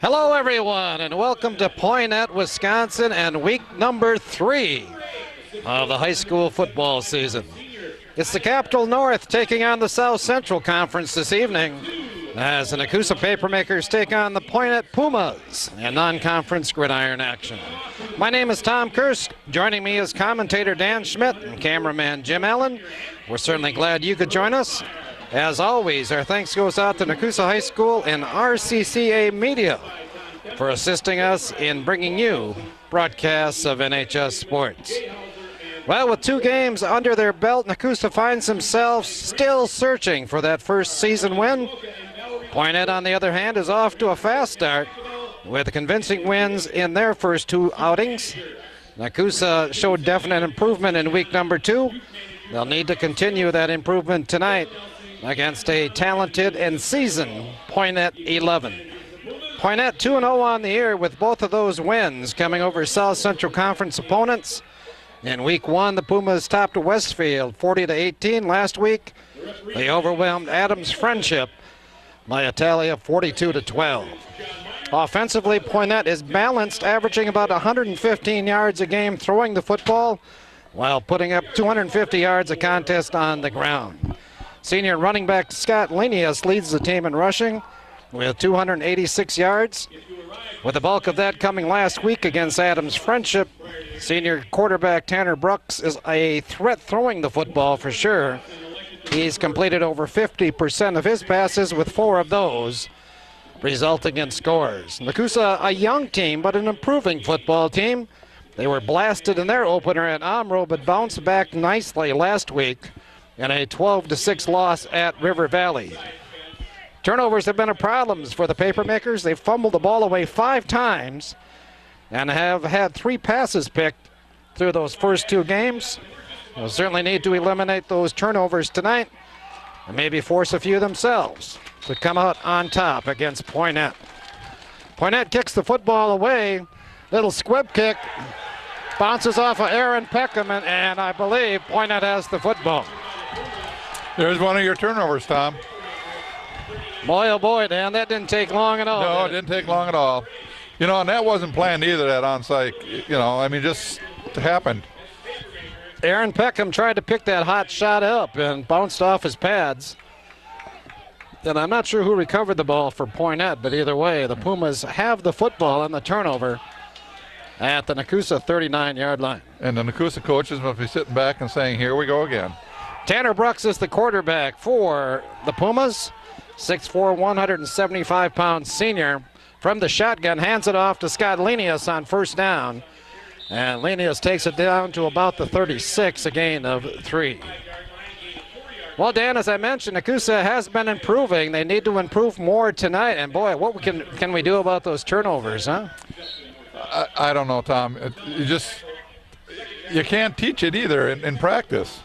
Hello, everyone, and welcome to Poynette, Wisconsin, and week number 3 of the high school football season. It's the Capital North taking on the South Central Conference this evening as the Nekoosa Papermakers take on the Poynette Pumas in non-conference gridiron action. My name is Tom Kursk. Joining me is commentator Dan Schmidt and cameraman Jim Allen. We're certainly glad you could join us. As always, our thanks goes out to Nekoosa High School and RCCA Media for assisting us in bringing you broadcasts of NHS sports. Well, with 2 games under their belt, Nekoosa finds themselves still searching for that first season win. Poynette, on the other hand, is off to a fast start with convincing wins in their first 2 outings. Nekoosa showed definite improvement in week number 2. They'll need to continue that improvement tonight against a talented and seasoned Poynette 11. Poynette 2-0 on the year with both of those wins coming over South Central Conference opponents. In week 1, the Pumas topped Westfield 40-18. Last week, they overwhelmed Adams Friendship by a tally of 42-12. Offensively, Poynette is balanced, averaging about 115 yards a game throwing the football while putting up 250 yards a contest on the ground. Senior running back Scott Lenius leads the team in rushing with 286 yards, with the bulk of that coming last week against Adams Friendship. Senior quarterback Tanner Brooks is a threat throwing the football for sure. He's completed over 50% of his passes, with 4 of those resulting in scores. Nekoosa, a young team but an improving football team. They were blasted in their opener at Omro but bounced back nicely last week in a 12-6 loss at River Valley. Turnovers have been a problem for the Papermakers. They've fumbled the ball away 5 times and have had 3 passes picked through those first 2 games. They'll certainly need to eliminate those turnovers tonight and maybe force a few themselves to come out on top against Poynette. Poynette kicks the football away. Little squib kick. Bounces off of Aaron Peckham, and I believe Poynette has the football. There's one of your turnovers, Tom. Boy, oh boy, Dan, that didn't take long at all. No, it didn't take long at all. You know, and that wasn't planned either, that onside. You know, I mean, just happened. Aaron Peckham tried to pick that hot shot up and bounced off his pads. And I'm not sure who recovered the ball for Poynette, but either way, the Pumas have the football on the turnover at the Nekoosa 39-yard line. And the Nekoosa coaches must be sitting back and saying, here we go again. Tanner Brooks is the quarterback for the Pumas. 6'4", 175-pound senior. From the shotgun, hands it off to Scott Lenius on first down. And Lenius takes it down to about the 36, a gain of 3. Well, Dan, as I mentioned, Nekoosa has been improving. They need to improve more tonight. And boy, what can we do about those turnovers, huh? I don't know, Tom. You can't teach it either in practice.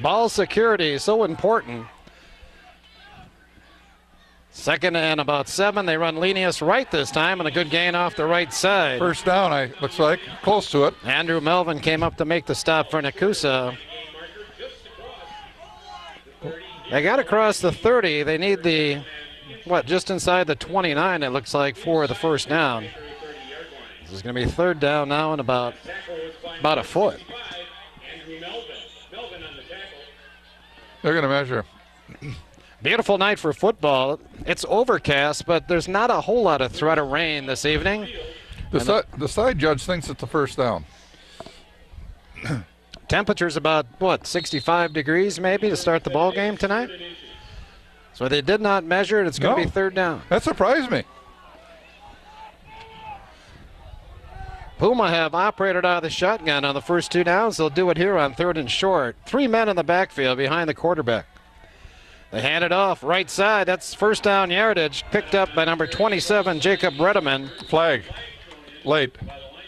Ball security is so important. 2nd and about 7. They run Lenius right this time, and a good gain off the right side. First down, looks like. Close to it. Andrew Melvin came up to make the stop for Nekoosa. They got across the 30. They need just inside the 29, it looks like, for the first down. This is going to be 3rd down now and about a foot. They're going to measure. Beautiful night for football. It's overcast, but there's not a whole lot of threat of rain this evening. The side judge thinks it's a first down. Temperature's about, 65 degrees maybe to start the ball game tonight? So they did not measure it. It's going to be 3rd down. That surprised me. Puma have operated out of the shotgun on the first 2 downs. They'll do it here on 3rd and short. 3 men in the backfield behind the quarterback. They hand it off right side. That's first down yardage picked up by number 27, Jacob Redeman. Flag. Late.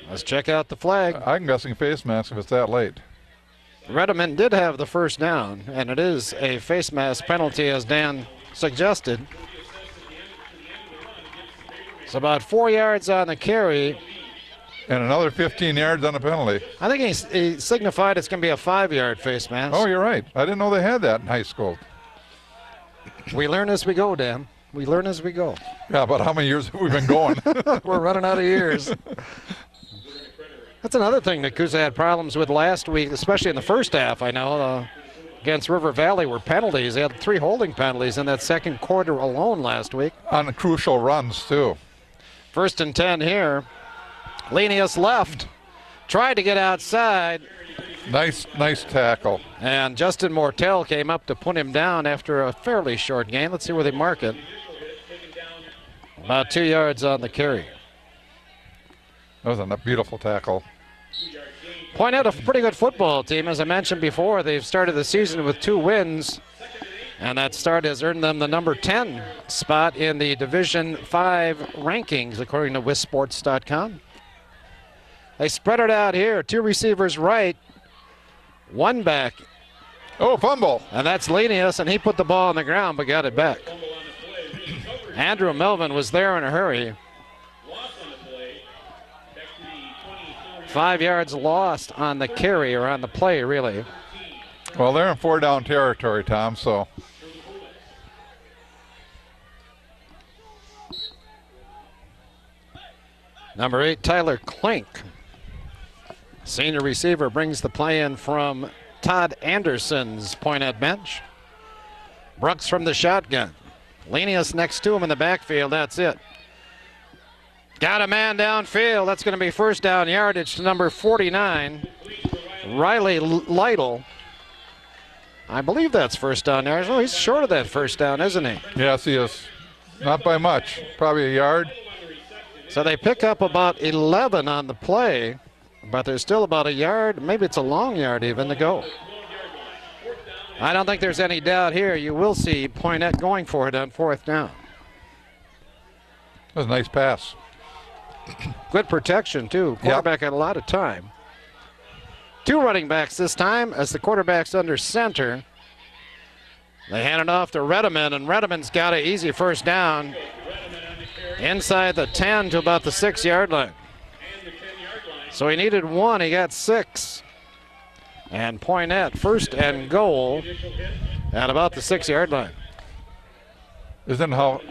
Let's check out the flag. I'm guessing face mask if it's that late. Redeman did have the first down, and it is a face mask penalty, as Dan suggested. It's about 4 yards on the carry. And another 15 yards on a penalty. I think he signified it's going to be a 5-yard face mask. Oh, you're right. I didn't know they had that in high school. We learn as we go, Dan. We learn as we go. Yeah, but how many years have we been going? We're running out of years. That's another thing Nekoosa had problems with last week, especially in the first half, I know. Against River Valley were penalties. They had 3 holding penalties in that second quarter alone last week. On the crucial runs, too. 1st and 10 here. Lenius left. Tried to get outside. Nice tackle. And Justin Mortel came up to put him down after a fairly short gain. Let's see where they mark it. About 2 yards on the carry. That was a beautiful tackle. Poynette, a pretty good football team. As I mentioned before, they've started the season with 2 wins, and that start has earned them the number 10 spot in the Division 5 rankings, according to WisSports.com. They spread it out here. 2 receivers right, 1 back. Oh, fumble. And that's Lenius, and he put the ball on the ground but got it back. Andrew Melvin was there in a hurry. 5 yards lost on the carry, or on the play, really. Well, they're in 4-down territory, Tom, so. Number 8, Tyler Klink. Senior receiver brings the play in from Todd Anderson's Poynette bench. Brooks from the shotgun. Lenius next to him in the backfield, that's it. Got a man downfield. That's going to be 1st down yardage to number 49, Riley Lytle. I believe that's 1st down yardage. Oh, he's short of that 1st down, isn't he? Yes, he is. Not by much. Probably a yard. So they pick up about 11 on the play, but there's still about a yard. Maybe it's a long yard even to go. I don't think there's any doubt here. You will see Poynette going for it on 4th down. That was a nice pass. Good protection, too. Quarterback had a lot of time. 2 running backs this time as the quarterback's under center. They hand it off to Redeman, and Redeman's got an easy 1st down inside the 10 to about the 6-yard line. So he needed 1. He got 6. And Poynette, 1st and goal at about the 6-yard line. Isn't how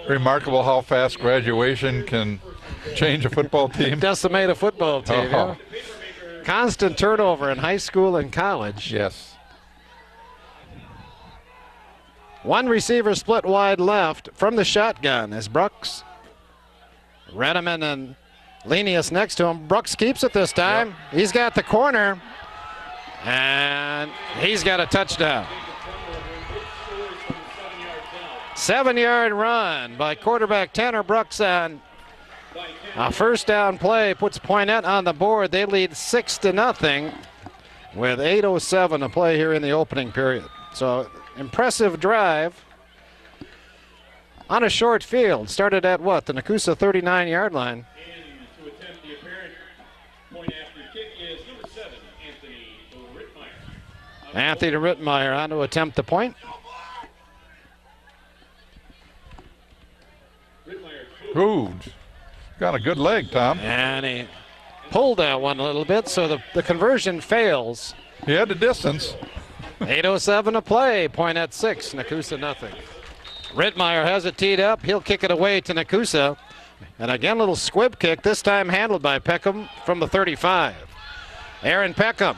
remarkable how fast graduation can change a football team? Decimate a football team, yeah. Constant turnover in high school and college. Yes. 1 receiver split wide left from the shotgun as Brooks. Redeman and Lenius next to him. Brooks keeps it this time. Yep. He's got the corner, and he's got a touchdown. 7-yard run by quarterback Tanner Brooks on a 1st down play puts Poynette on the board. They lead 6-0 with 8:07 to play here in the opening period. So impressive drive on a short field. Started at what? The Nekoosa 39-yard line. To attempt the apparent point after kick is number 7, Anthony Rittmeyer. Anthony Rittmeyer on to attempt the point. Ooh, got a good leg, Tom. And he pulled that one a little bit, so the conversion fails. He had the distance. 8:07 to play. Poynette 6, Nekoosa nothing. Rittmeyer has it teed up. He'll kick it away to Nekoosa. And again, a little squib kick, this time handled by Peckham from the 35. Aaron Peckham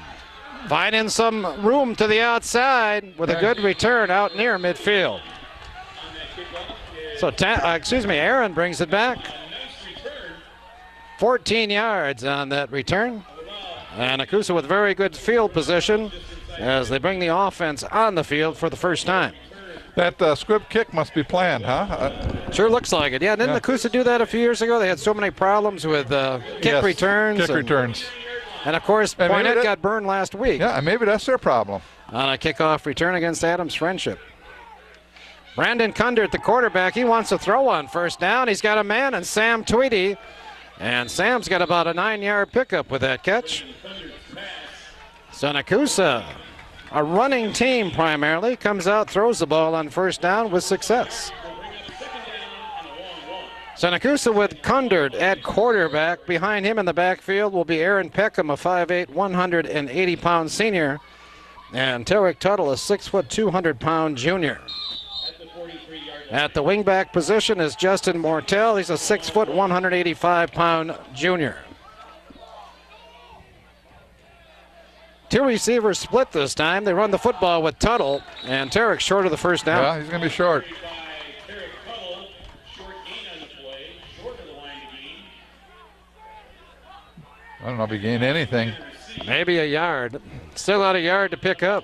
finding some room to the outside with a good return out near midfield. So, Aaron brings it back. 14 yards on that return. And Nekoosa with very good field position as they bring the offense on the field for the 1st time. That squib kick must be planned, huh? Sure looks like it. Yeah, didn't Nekoosa do that a few years ago? They had so many problems with kick returns. Kick returns. And, of course, Poynette got burned last week. Yeah, and maybe that's their problem. On a kickoff return against Adams Friendship. Brandon Kundert, the quarterback, he wants to throw on 1st down. He's got a man, and Sam Tweedy. And Sam's got about a 9-yard pickup with that catch. So Nekoosa, a running team primarily, comes out, throws the ball on 1st down with success. So Nekoosa with Kundert at quarterback. Behind him in the backfield will be Aaron Peckham, a 5'8", 180-pound senior. And Tarek Tuttle, a 6', 200-pound junior. At the wingback position is Justin Mortel. He's a 6 foot, 185-pound junior. Two receivers split this time. They run the football with Tuttle, and Tarek short of the first down. Yeah, he's going to be short. I don't know if he gained anything. Maybe a yard. Still not a yard to pick up.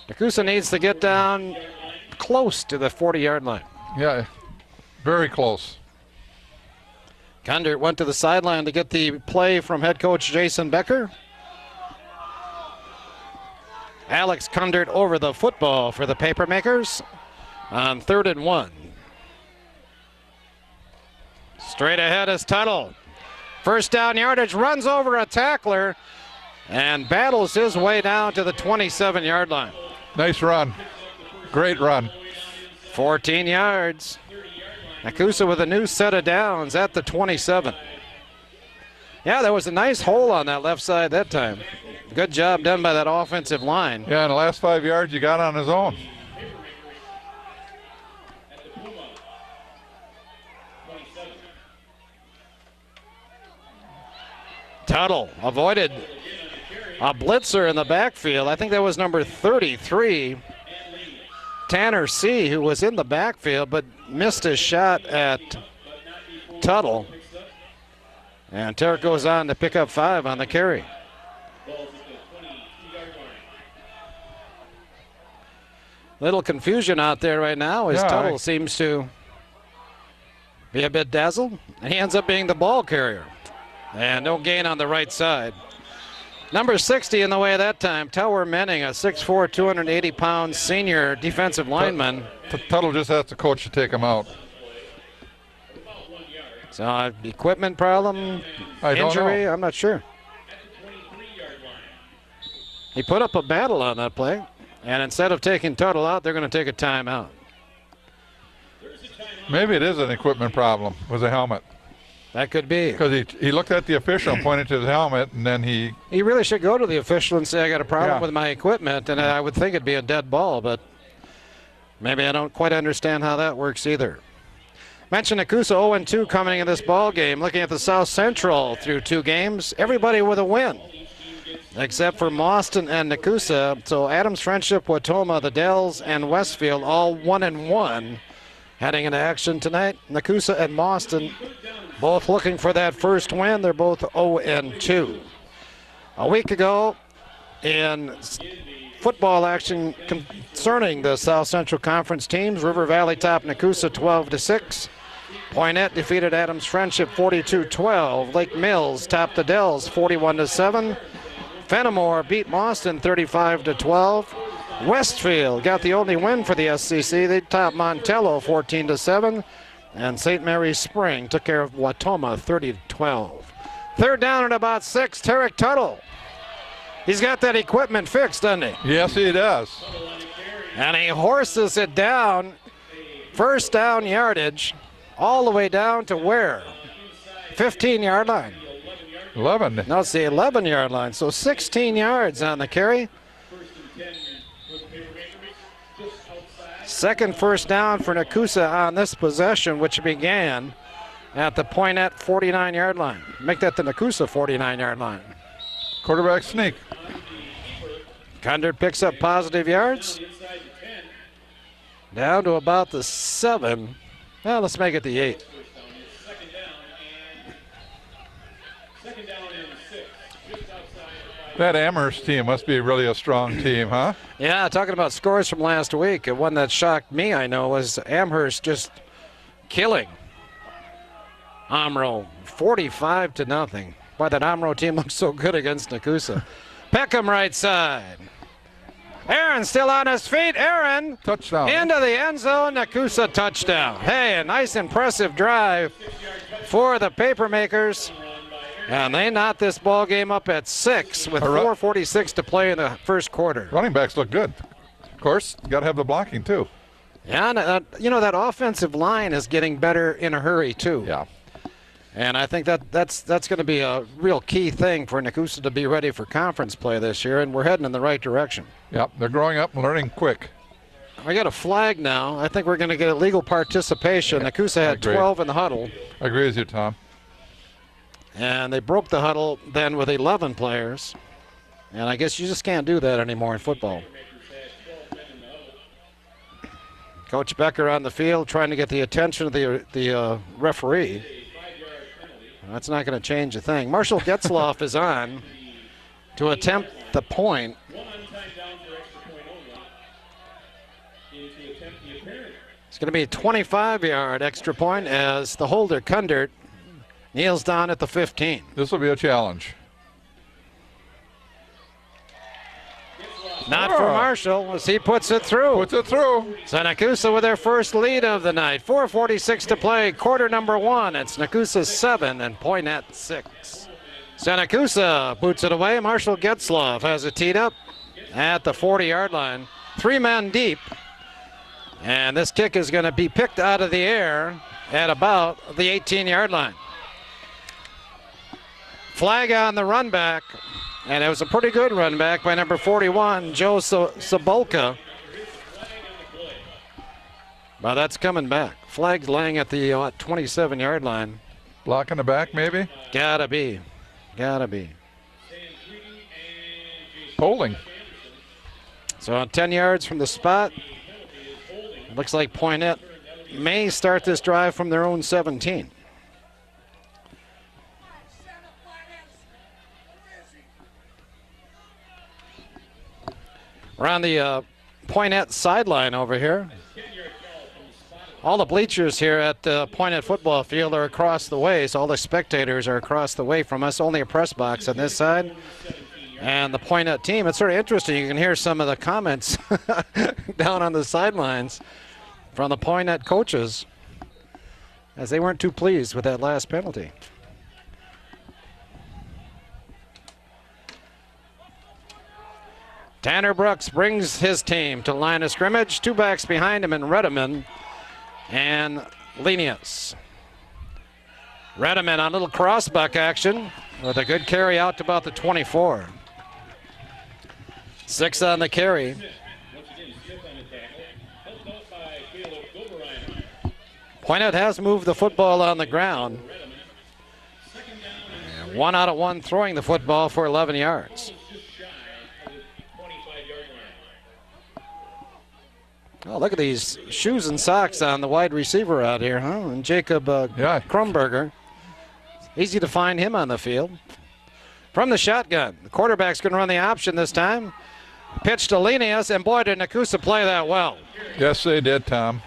Nekoosa needs to get down close to the 40-yard line. Yeah, very close. Kundert went to the sideline to get the play from head coach Jason Becker. Alex Kundert over the football for the Papermakers on 3rd and 1. Straight ahead is Tuttle. First down yardage, runs over a tackler and battles his way down to the 27-yard line. Nice run. Great run. 14 yards. Nekoosa with a new set of downs at the 27. Yeah, there was a nice hole on that left side that time. Good job done by that offensive line. Yeah, in the last 5 yards, you got on his own. Tuttle avoided a blitzer in the backfield. I think that was number 33, Tanner C., who was in the backfield but missed his shot at Tuttle. And Tarek goes on to pick up 5 on the carry. Little confusion out there right now as Tuttle seems to be a bit dazzled. And he ends up being the ball carrier. And no gain on the right side. Number 60 in the way that time, Tower Menning, a 6'4", 280-pound senior defensive lineman. Tuttle just has the coach to take him out. So equipment problem, injury, I'm not sure. He put up a battle on that play, and instead of taking Tuttle out, they're going to take a timeout. Maybe it is an equipment problem with the helmet. That could be. Because he looked at the official and pointed to his helmet, and then he really should go to the official and say, I got a problem with my equipment, and I would think it'd be a dead ball, but maybe I don't quite understand how that works either. Mentioned Nekoosa 0-2 coming in this ball game. Looking at the South Central through 2 games, everybody with a win, except for Mauston and Nekoosa. So Adams, Friendship, Watoma, the Dells, and Westfield all 1-1 heading into action tonight. Nekoosa and Mauston both looking for that first win. They're both 0-2. A week ago in football action concerning the South Central Conference teams, River Valley topped Nekoosa 12-6. Poynette defeated Adams Friendship 42-12. Lake Mills topped the Dells 41-7. Fenimore beat Mauston 35-12. Westfield got the only win for the SCC. They topped Montello 14-7. And St. Mary's Spring took care of Watoma 30-12. 3rd down and about 6, Tarek Tuttle. He's got that equipment fixed, doesn't he? Yes, he does. And he horses it down. First down yardage all the way down to where? 15-yard line. 11. No, it's the 11-yard line. So 16 yards on the carry. Second first down for Nekoosa on this possession, which began at the Poynette 49-yard line. Make that the Nekoosa 49-yard line. Quarterback sneak. Kundert picks up positive yards. Down to about the 7. Well, let's make it the 8. That Amherst team must be really a strong team, huh? Yeah, talking about scores from last week, one that shocked me, I know, was Amherst just killing Omro 45-0. Why that Omro team looks so good against Nekoosa. Peckham right side. Aaron still on his feet. Aaron touchdown into the end zone. Nekoosa touchdown. Hey, a nice impressive drive for the Papermakers. And they knot this ball game up at 6 with 4:46 to play in the first quarter. Running backs look good. Of course, got to have the blocking too. Yeah, and, you know, that offensive line is getting better in a hurry too. Yeah. And I think that's going to be a real key thing for Nekoosa to be ready for conference play this year, and we're heading in the right direction. Yep, they're growing up and learning quick. I got a flag now. I think we're going to get illegal participation. Nekoosa had 12 in the huddle. I agree with you, Tom. And they broke the huddle then with 11 players. And I guess you just can't do that anymore in football. Coach Becker on the field trying to get the attention of the referee. That's not going to change a thing. Marshall Getzloff is on to attempt the point. It's going to be a 25-yard extra point as the holder, Kundert, kneels down at the 15. This will be a challenge. Not for Marshall as he puts it through. Puts it through. So Nekoosa with their first lead of the night. 4:46 to play, quarter number one. It's Nekoosa 7 and Poynette 6. So Nekoosa boots it away. Marshall Getzloff has it teed up at the 40-yard line. 3 men deep. And this kick is going to be picked out of the air at about the 18-yard line. Flag on the run back. And it was a pretty good run back by number 41, Joe Sabolka. Well, that's coming back. Flag's laying at the 27-yard line. Block in the back, maybe? Gotta be. Gotta be. Holding. So 10 yards from the spot. It looks like Poynette may start this drive from their own 17. We're on the Poynette sideline over here. All the bleachers here at the Poynette football field are across the way, so all the spectators are across the way from us. Only a press box on this side. And the Poynette team, it's sort of interesting. You can hear some of the comments down on the sidelines from the Poynette coaches as they weren't too pleased with that last penalty. Tanner Brooks brings his team to line of scrimmage. 2 backs behind him in Redeman and Lenius. Redeman on a little crossbuck action with a good carry out to about the 24. 6 on the carry. Poynette has moved the football on the ground. 1 out of 1 throwing the football for 11 yards. Oh, look at these shoes and socks on the wide receiver out here, huh? And Jacob Krumberger. Easy to find him on the field. From the shotgun, the quarterback's going to run the option this time. Pitch to Lenius, and boy, did Nekoosa play that well. Yes, they did, Tom.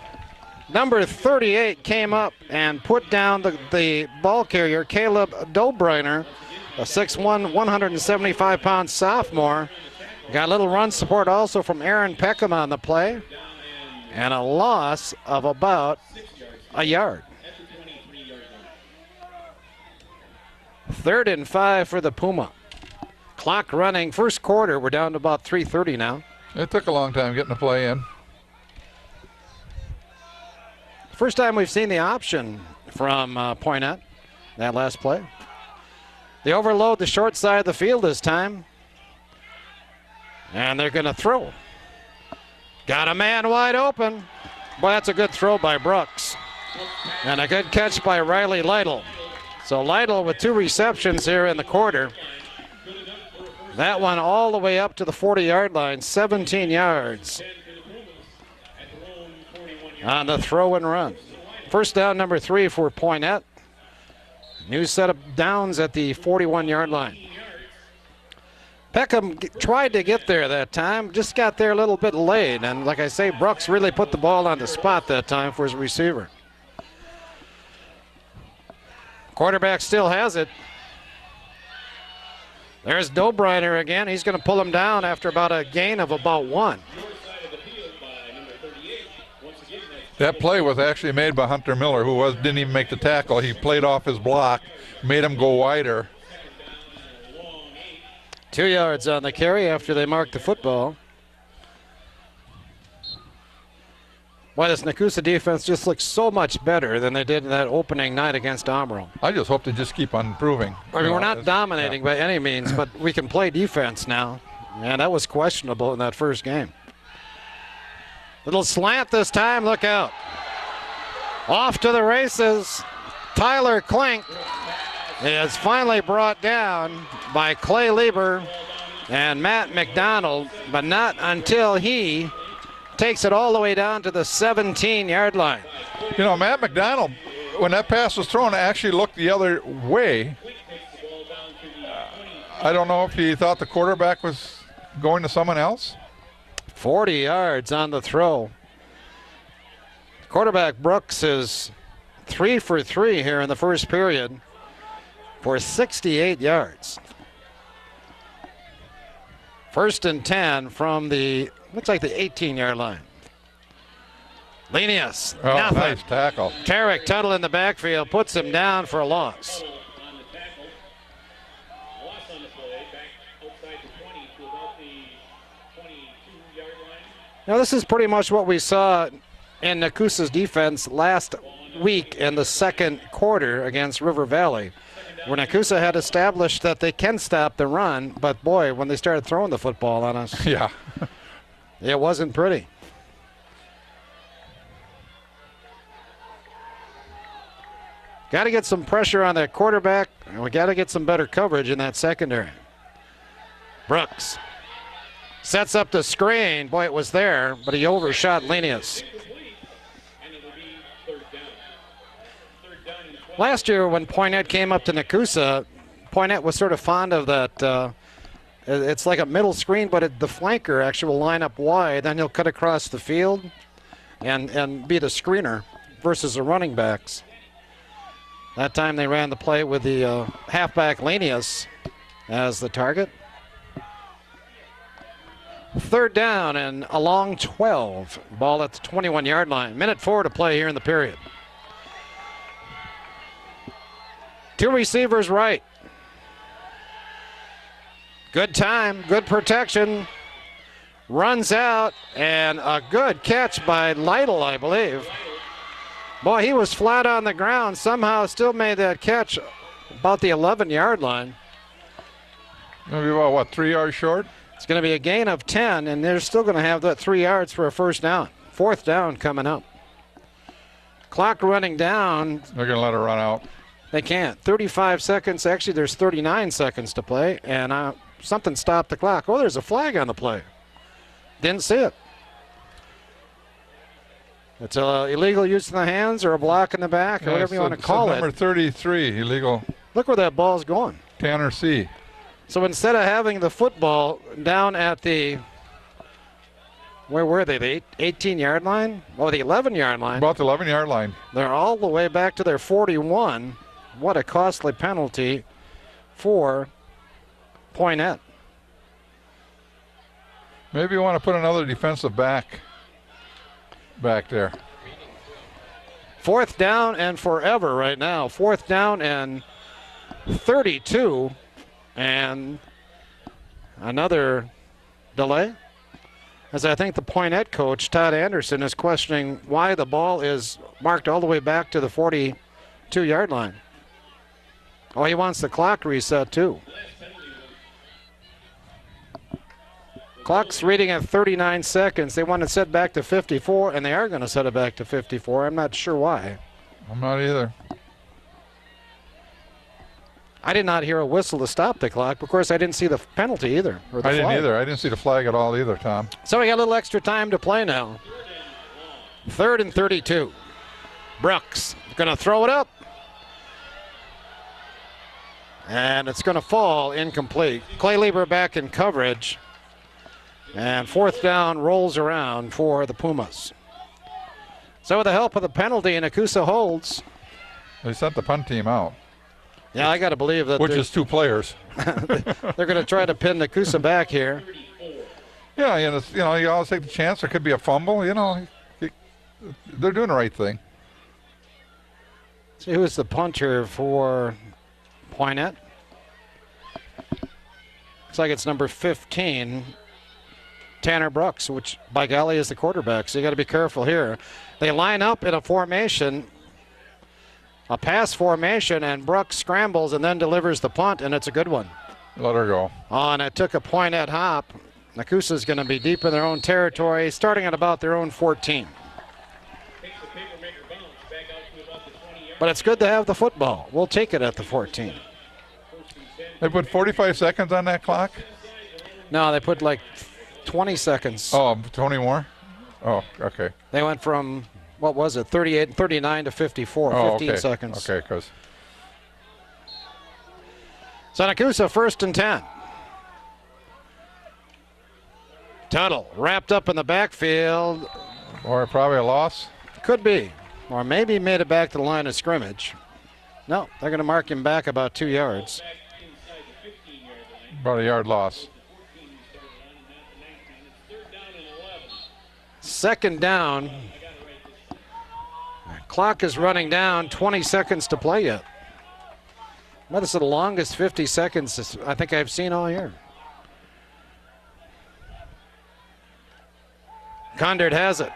Number 38 came up and put down the ball carrier, Caleb Dobreiner, a 6'1", 175-pound sophomore. Got a little run support also from Aaron Peckham on the play. And a loss of about a yard. 3rd and 5 for the Puma. Clock running, first quarter. We're down to about 3:30 now. It took a long time getting the play in. First time we've seen the option from Poynette, that last play. They overload the short side of the field this time. And they're going to throw. Got a man wide open. Boy, that's a good throw by Brooks. And a good catch by Riley Lytle. So Lytle with 2 receptions here in the quarter. That one all the way up to the 40-yard line, 17 yards on the throw and run. First down number 3 for Poynette. New set of downs at the 41-yard line. Peckham tried to get there that time, just got there a little bit late. And like I say, Brooks really put the ball on the spot that time for his receiver. Quarterback still has it. There's Dobreiner again. He's going to pull him down after about a gain of about 1. That play was actually made by Hunter Miller, who didn't even make the tackle. He played off his block, made him go wider. 2 yards on the carry after they marked the football. Boy, this Nekoosa defense just looks so much better than they did in that opening night against Amro. I just hope they just keep on improving. I mean, we're not dominating by any means, but we can play defense now. And that was questionable in that first game. Little slant this time, look out. Off to the races. Tyler Klink is finally brought down by Clay Lieber and Matt McDonald, but not until he takes it all the way down to the 17-yard line. You know, Matt McDonald, when that pass was thrown, actually looked the other way. I don't know if he thought the quarterback was going to someone else. 40 yards on the throw. Quarterback Brooks is 3 for 3 here in the first period for 68 yards. 1st and 10 from the, looks like the 18-yard line. Lenius, Oh, nothing. nice tackle. Tarek Tuttle in the backfield puts him down for a loss. On the tackle. Loss on the play. Back outside the 20 to about the 22-yard line. Now this is pretty much what we saw in Nekoosa's defense last week in the second quarter against River Valley, where Nekoosa had established that they can stop the run, but boy, when they started throwing the football on us, Yeah. it wasn't pretty. Got to get some pressure on that quarterback, and we got to get some better coverage in that secondary. Brooks sets up the screen. Boy, it was there, but he overshot Lenius. And it will be third down. Third down and 20. Last year when Poynette came up to Nekoosa, Poynette was sort of fond of that. It's like a middle screen, but the flanker actually will line up wide, then he'll cut across the field and be the screener versus the running backs. That time they ran the play with the halfback Lenius as the target. Third down and a long 12. Ball at the 21-yard line. Minute 4 to play here in the period. Two receivers right. Good time, good protection. Runs out, and a good catch by Lytle, I believe. Boy, he was flat on the ground. Somehow still made that catch about the 11-yard line. Maybe about, what, 3 yards short? It's going to be a gain of 10, and they're still going to have that 3 yards for a first down. Fourth down coming up. Clock running down. They're going to let it run out. They can't. 35 seconds. Actually, there's 39 seconds to play, and something stopped the clock. Oh, there's a flag on the play. Didn't see it. It's illegal use of the hands or a block in the back or whatever you want to call it. Number 33, illegal. Look where that ball's going. Tanner C. So instead of having the football down at the, where were they, the 18-yard line? Oh, the 11-yard line. About the 11-yard line. They're all the way back to their 41. What a costly penalty for Poynette. Maybe you want to put another defensive back there. Fourth down and forever right now. Fourth down and 32. And another delay. As I think the Poynette coach, Todd Anderson, is questioning why the ball is marked all the way back to the 42-yard line. Oh, he wants the clock reset too. Clock's reading at 39 seconds. They want to set back to 54, and they are going to set it back to 54. I'm not sure why. I'm not either. I did not hear a whistle to stop the clock. Of course, I didn't see the penalty either. Or the I didn't flag. either. I didn't see the flag at all either, Tom. So we got a little extra time to play now. 3rd and 32. Brooks going to throw it up. And it's going to fall incomplete. Clay Lieber back in coverage. And fourth down rolls around for the Pumas. So with the help of the penalty, Nekoosa holds. They sent the punt team out. Yeah, I got to believe that Which is 2 players. they're going to try to pin Nekoosa back here. Yeah, you always take the chance. There could be a fumble. They're doing the right thing. See who's the punter for Poynette. Looks like it's number 15, Tanner Brooks, which by golly is the quarterback. So you got to be careful here. They line up in a formation, a pass formation, and Brooks scrambles and then delivers the punt, and it's a good one. Let her go. Oh, and it took a Poynette hop, Nekoosa is going to be deep in their own territory, starting at about their own 14. But it's good to have the football. We'll take it at the 14. They put 45 seconds on that clock? No, they put like 20 seconds. Oh, 20 more? Oh, okay. They went from, what was it, 39 to 54, Oh, 15 okay. seconds. Okay, because So Nekoosa 1st and 10. Tuttle wrapped up in the backfield. or probably a loss. Could be. Or maybe made it back to the line of scrimmage. No, they're going to mark him back about 2 yards. About a yard loss. 2nd down. Clock is running down, 20 seconds to play yet. Well, this is the longest 50 seconds I think I've seen all year. Condard has it.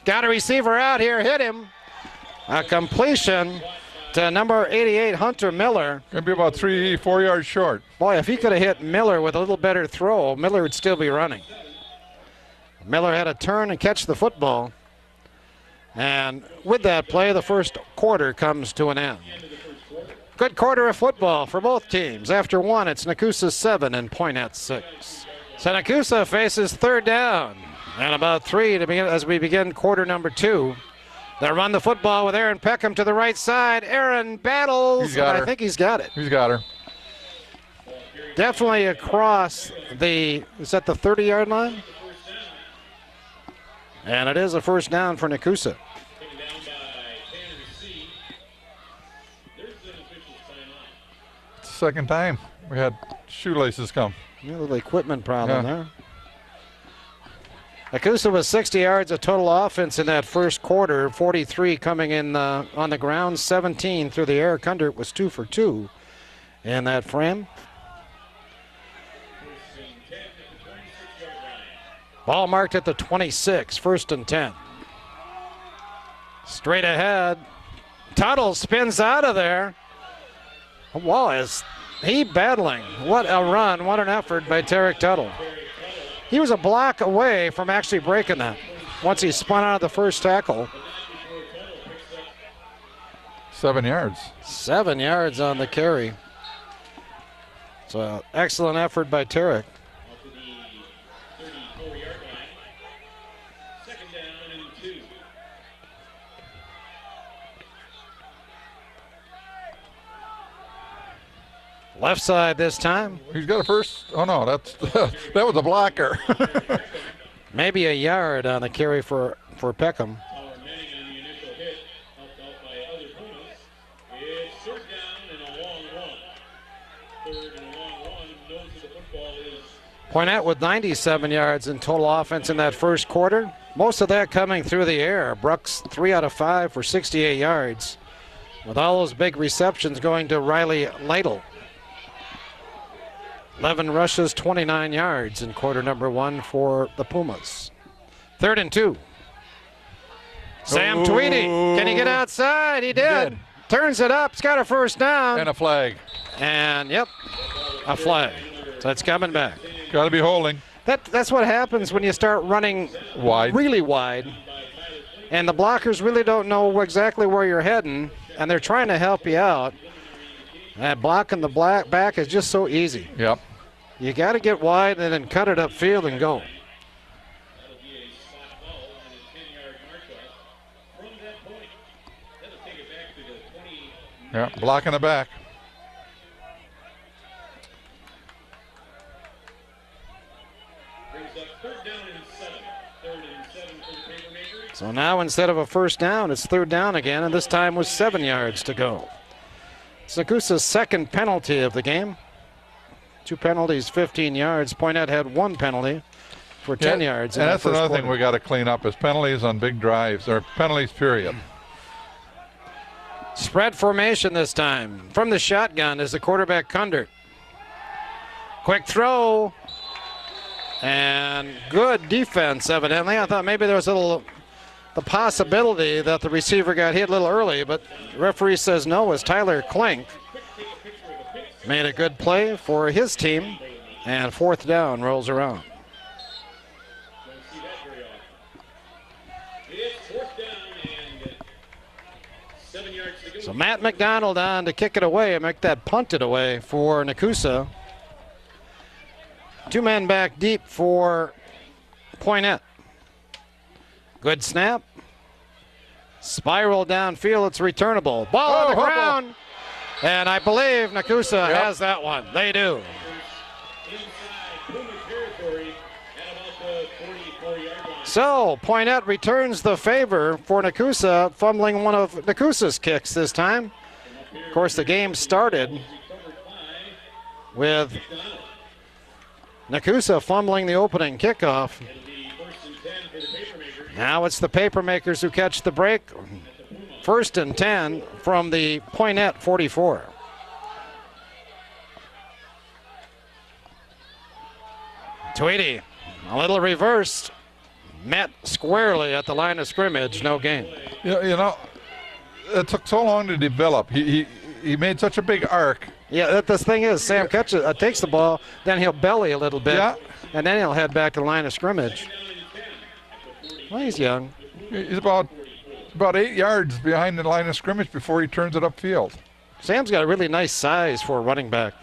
Got a receiver out here, hit him. A completion to number 88, Hunter Miller. Gonna be about 3-4 yards short. Boy, if he could have hit Miller with a little better throw, Miller would still be running. Miller had to turn and catch the football. And with that play, the first quarter comes to an end. Good quarter of football for both teams. After one, it's Nekoosa 7 and Poynette 6. So Nekoosa faces 3rd down and about 3 to begin as we begin quarter number 2. They run the football with Aaron Peckham to the right side. Aaron battles. He's got her. I think he's got it. He's got her. Definitely across the, is that the 30-yard line? And it is a 1st down for Nekoosa. It's the 2nd time we had shoelaces come. A little equipment problem Yeah. there. Nekoosa was 60 yards of total offense in that first quarter, 43 coming in on the ground, 17 through the air. Condart was 2 for 2 in that frame. Ball marked at the 26, 1st and 10. Straight ahead. Tuttle spins out of there. Wow, is he battling? What a run, what an effort by Tarek Tuttle. He was a block away from actually breaking that once he spun out of the first tackle. 7 yards. 7 yards on the carry. So excellent effort by Tarek. Left side this time. He's got a first. Oh no, that's that was a blocker. Maybe a yard on the carry for Peckham. Poynette with 97 yards in total offense in that first quarter. Most of that coming through the air. Brooks 3 out of 5 for 68 yards. With all those big receptions going to Riley Lytle. 11 rushes, 29 yards in quarter number 1 for the Pumas. 3rd and 2. Sam Tweedy, can he get outside? He did. Turns it up, he's got a 1st down. And a flag. And, yep, a flag. So it's coming back. Got to be holding. That's what happens when you start running Wide. really wide. And the blockers really don't know exactly where you're heading, and they're trying to help you out. And blocking the back is just so easy. Yep. You got to get wide and then cut it upfield and go. Yeah, blocking the back. So now instead of a 1st down, it's 3rd down again, and this time with 7 yards to go. It's Nekoosa's 2nd penalty of the game. 2 penalties, 15 yards. Poynette had 1 penalty for 10 yards. And that's another thing we got to clean up is penalties on big drives, or penalties, period. Spread formation this time. From the shotgun is the quarterback Condart. Quick throw. And good defense, evidently. I thought maybe there was the possibility that the receiver got hit a little early, but the referee says no, as Tyler Klink made a good play for his team, and 4th down rolls around. So Matt McDonald on to kick it away and make that punted away for Nekoosa. 2 men back deep for Poynette. Good snap. Spiral downfield. It's returnable. Ball on the ground. And I believe Nekoosa has that one. They do. So Poynette returns the favor for Nekoosa, fumbling one of Nekoosa's kicks this time. Of course, the game started with Nekoosa fumbling the opening kickoff. Now it's the Papermakers who catch the break. 1st and 10 from the Poynette 44. Tweedy, a little reversed, met squarely at the line of scrimmage, no gain. You know, it took so long to develop. He made such a big arc. Yeah, the thing is, Sam takes the ball, then he'll belly a little bit, and then he'll head back to the line of scrimmage. Well, he's young. He's about 8 yards behind the line of scrimmage before he turns it upfield. Sam's got a really nice size for a running back.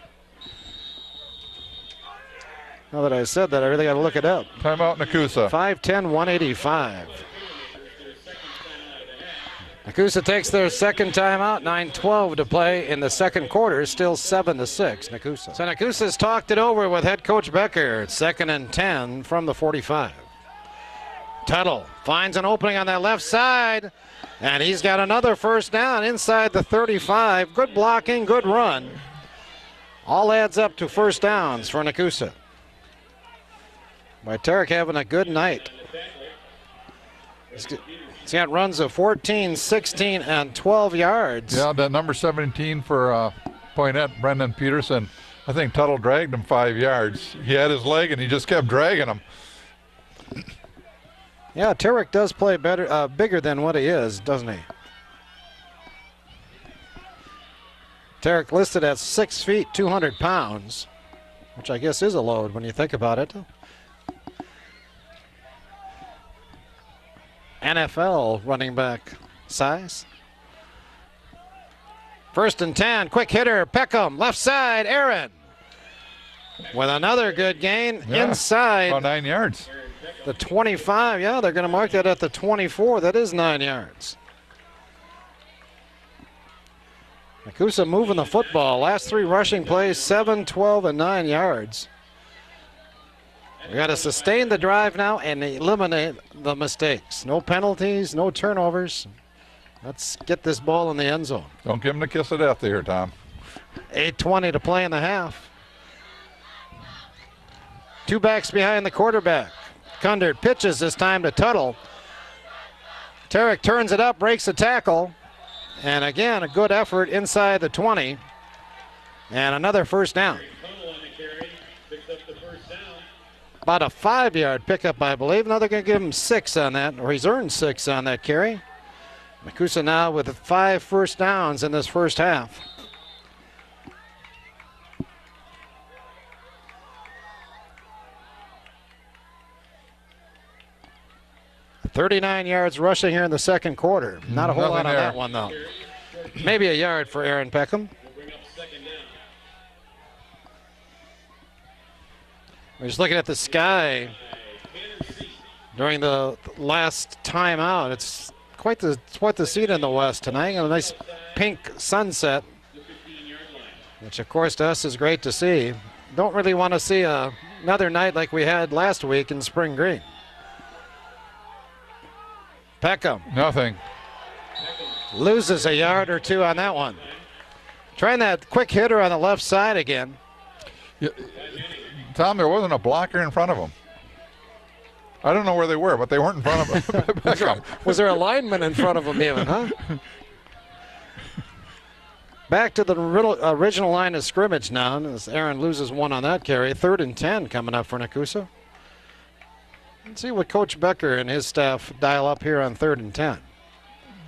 Now that I said that, I really got to look it up. Timeout, Nekoosa. 5'10", 185. Nekoosa takes their second timeout. 9:12 to play in the second quarter. Still 7-6, Nekoosa. So Nekoosa's talked it over with head coach Becker. It's 2nd and 10 from the 45. Tuttle finds an opening on that left side, and he's got another first down inside the 35. Good blocking, good run. All adds up to first downs for Nekoosa. Tarek having a good night. He's got runs of 14, 16, and 12 yards. Yeah, that number 17 for Poynette, Brendan Peterson. I think Tuttle dragged him 5 yards. He had his leg, and he just kept dragging him. Yeah, Tarek does play better, bigger than what he is, doesn't he? Tarek listed at 6 feet, 200 pounds, which I guess is a load when you think about it. NFL running back size. 1st and 10, quick hitter, Peckham, left side, Aaron. With another good gain inside. About 9 yards. The 25, yeah, they're going to mark that at the 24. That is 9 yards. Nekoosa moving the football. Last 3 rushing plays, 7, 12, and 9 yards. We got to sustain the drive now and eliminate the mistakes. No penalties, no turnovers. Let's get this ball in the end zone. Don't give him the kiss of death here, Tom. 8:20 to play in the half. 2 backs behind the quarterback. Kundert pitches this time to Tuttle. Tarek turns it up, breaks the tackle. And again, a good effort inside the 20. And another first down. About a 5-yard pickup, I believe. Now they're going to give him 6 on that, or he's earned 6 on that carry. Nekoosa now with 5 first downs in this first half. $39 yards rushing here in the second quarter. Not a whole lot on that one, though. Maybe a yard for Aaron Peckham. We're just looking at the sky during the last time out. It's quite the scene in the west tonight. A nice pink sunset, which of course to us is great to see. Don't really want to see another night like we had last week in Spring Green. Peckham. Nothing. Loses a yard or 2 on that one. Trying that quick hitter on the left side again. Yeah, Tom, there wasn't a blocker in front of him. I don't know where they were, but they weren't in front of him. Was there a lineman in front of him even, huh? Back to the original line of scrimmage now, as Aaron loses 1 on that carry. 3rd and 10 coming up for Nekoosa. Let's see what Coach Becker and his staff dial up here on 3rd and 10.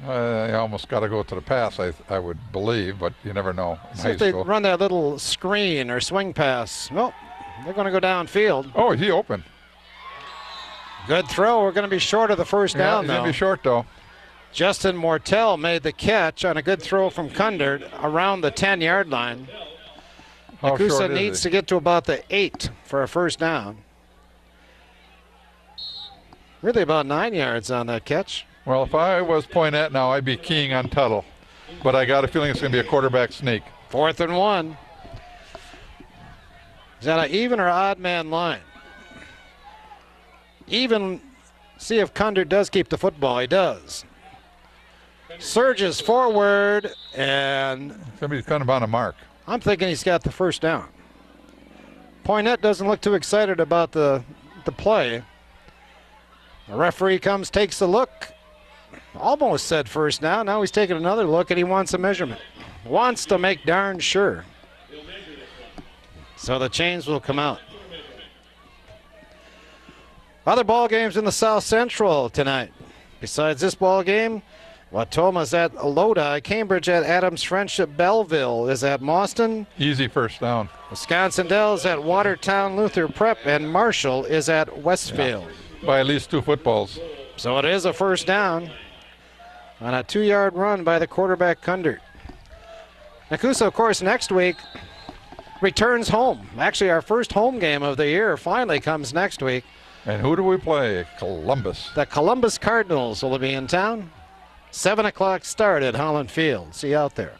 I almost got to go to the pass, I would believe, but you never know. See if they run that little screen or swing pass. Nope, they're going to go downfield. Oh, is he open? Good throw. We're going to be short of the first down, he's though. going to be short, though. Justin Mortel made the catch on a good throw from Kundert around the 10-yard line. How Nekoosa short is needs he? to get to about the 8 for a first down. Really about 9 yards on that catch. Well, if I was Poynette now, I'd be keying on Tuttle. But I got a feeling it's going to be a quarterback sneak. 4th and 1. Is that an even or odd man line? Even, see if Kundert does keep the football. He does. Surges forward, and Somebody's kind of on a mark. I'm thinking he's got the first down. Poynette doesn't look too excited about the play. The referee comes, takes a look. Almost said first down. Now he's taking another look, and he wants a measurement. Wants to make darn sure. So the chains will come out. Other ball games in the South Central tonight. Besides this ball game, Watoma's at Lodi. Cambridge at Adams Friendship. Belleville is at Mauston. Easy first down. Wisconsin Dells at Watertown Luther Prep. And Marshall is at Westfield. By at least 2 footballs. So it is a first down on a 2-yard run by the quarterback Kundert. Nekoosa, of course, next week returns home. Actually, our first home game of the year finally comes next week. And who do we play? Columbus. The Columbus Cardinals will be in town. 7 o'clock start at Holland Field. See you out there.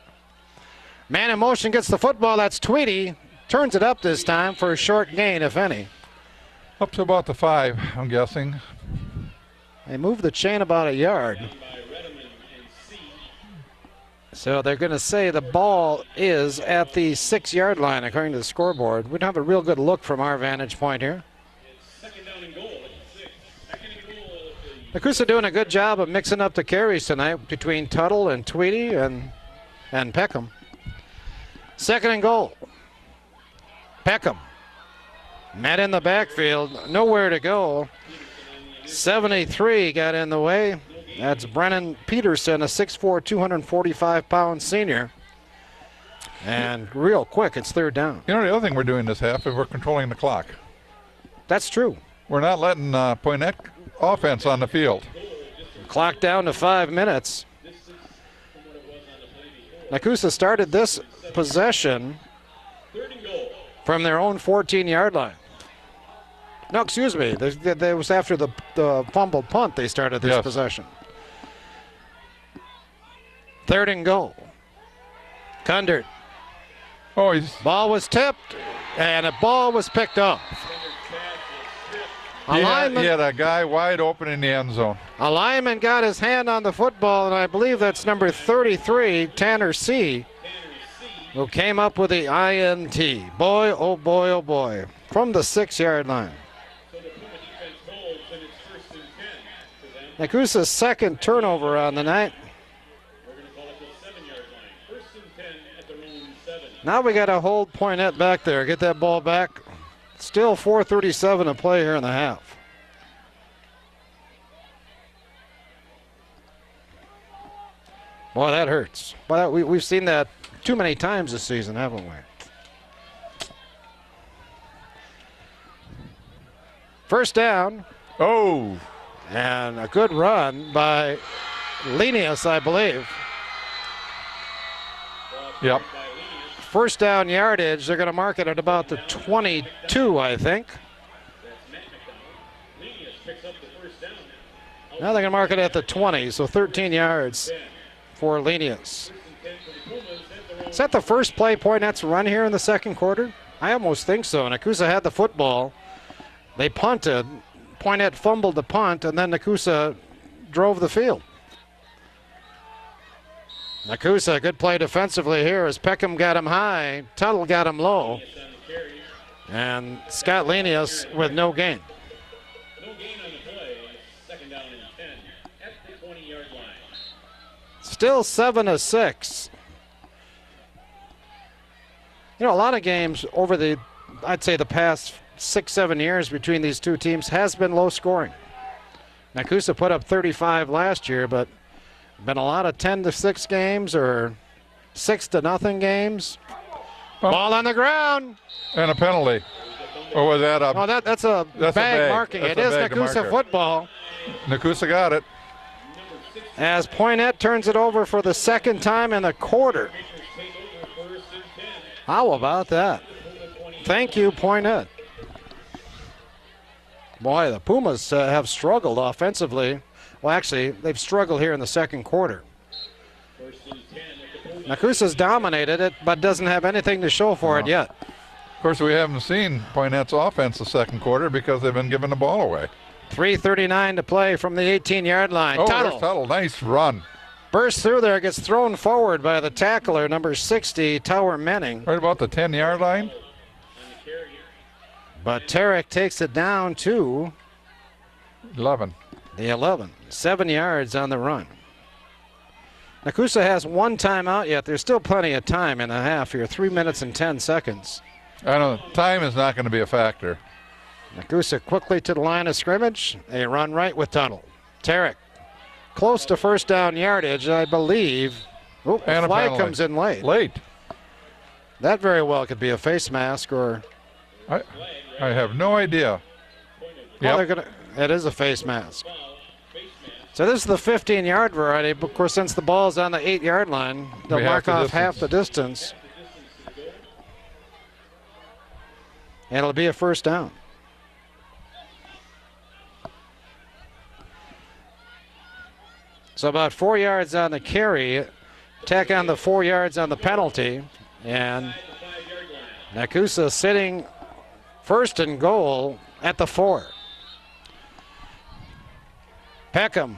Man in motion gets the football. That's Tweedy. Turns it up this time for a short gain, if any. Up to about the 5, I'm guessing. They move the chain about a yard. So they're going to say the ball is at the 6-yard line, according to the scoreboard. We don't have a real good look from our vantage point here. Nekoosa doing a good job of mixing up the carries tonight between Tuttle and Tweedy and Peckham. 2nd and goal. Peckham. Met in the backfield. Nowhere to go. 73 got in the way. That's Brennan Peterson, a 6'4", 245-pound senior. And real quick, it's 3rd down. You know, the other thing we're doing this half is we're controlling the clock. That's true. We're not letting Poynette offense on the field. Clock down to 5 minutes. Nekoosa started this possession from their own 14-yard line. No, excuse me. That was after the fumbled punt they started this possession. 3rd and goal. Kundert. Oh, Ball was tipped, and the ball was picked up. He had a guy wide open in the end zone. A lineman got his hand on the football, and I believe that's number 33, Tanner C., who came up with the INT. Boy, oh boy, oh boy. From the 6-yard line. Nekoosa's 2nd turnover on the night. Now we got to hold Poynette back there. Get that ball back. Still 4:37 to play here in the half. Boy, that hurts. But we've seen that too many times this season, haven't we? First down. Oh. And a good run by Linus, I believe. Yep. First down yardage, they're going to mark it at about the 22, I think. Now they're going to mark it at the 20, so 13 yards for Linus. Is that the first play Poynette's run here in the 2nd quarter? I almost think so. Nekoosa had the football. They punted. Poynette fumbled the punt, and then Nekoosa drove the field. Nekoosa, good play defensively here as Peckham got him high, Tuttle got him low, and Scott Linus with no gain. No gain on the play. 2nd down and 10 at the 20-yard line. Still 7-6. You know, a lot of games over I'd say the past 6-7 years between these two teams has been low scoring. Nekoosa put up 35 last year, but been a lot of 10-6 games or 6-0 games. Ball on the ground. And a penalty. Or was that a... Oh, that's a bag marking. It is Nekoosa football. Nekoosa got it. as Poynette turns it over for the second time in the quarter. How about that? Thank you, Poynette. Boy, the Pumas have struggled offensively. Well, actually, they've struggled here in the second quarter. Nekoosa's dominated it, but doesn't have anything to show for it yet. Of course, we haven't seen Poynette's offense the second quarter because they've been giving the ball away. 3:39 to play from the 18-yard line. Oh, Tuttle. there's Tuttle. Nice run. Bursts through there, gets thrown forward by the tackler, number 60, Tower Menning. Right about the 10-yard line. But Tarek takes it down to 11. the 11. 7 yards on the run. Nekoosa has one timeout yet. There's still plenty of time in a half here. 3 minutes and 10 seconds. I know time is not going to be a factor. Nekoosa quickly to the line of scrimmage. They run right with Tuttle. Tarek close to first down yardage, I believe. Oh, And a flag penalty. comes in late. Late. That very well could be a face mask or... I have no idea. Well, Yep. they're gonna, it is a face mask. So this is the 15-yard variety. But of course, since the ball's on the 8-yard line, they'll Be half mark the off distance. half the distance. And it'll be a first down. So about 4 yards on the carry, tack on the 4 yards on the penalty, and Nekoosa sitting first and goal at the 4. Peckham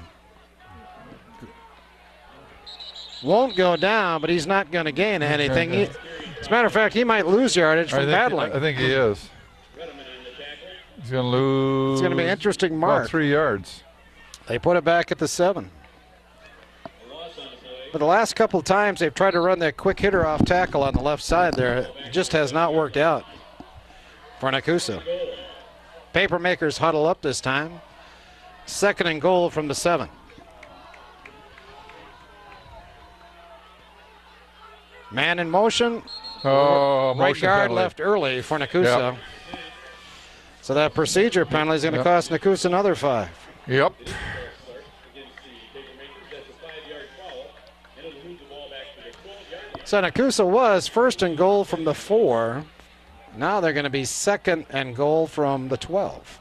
won't go down, but he's not going to gain anything. As a matter of fact, he might lose yardage from battling. I think he is. He's going to lose. It's going to be an interesting mark. About 3 yards. They put it back at the 7. But the last couple times they've tried to run that quick hitter off tackle on the left side there, it just has not worked out for Nekoosa. Papermakers huddle up this time. Second and goal from the 7. Man in motion. Oh, Right motion guard penalty. left early for Nekoosa. Yep. So that procedure penalty is going to cost Nekoosa another 5. Yep. So Nekoosa was first and goal from the 4. Now they're going to be second and goal from the 12,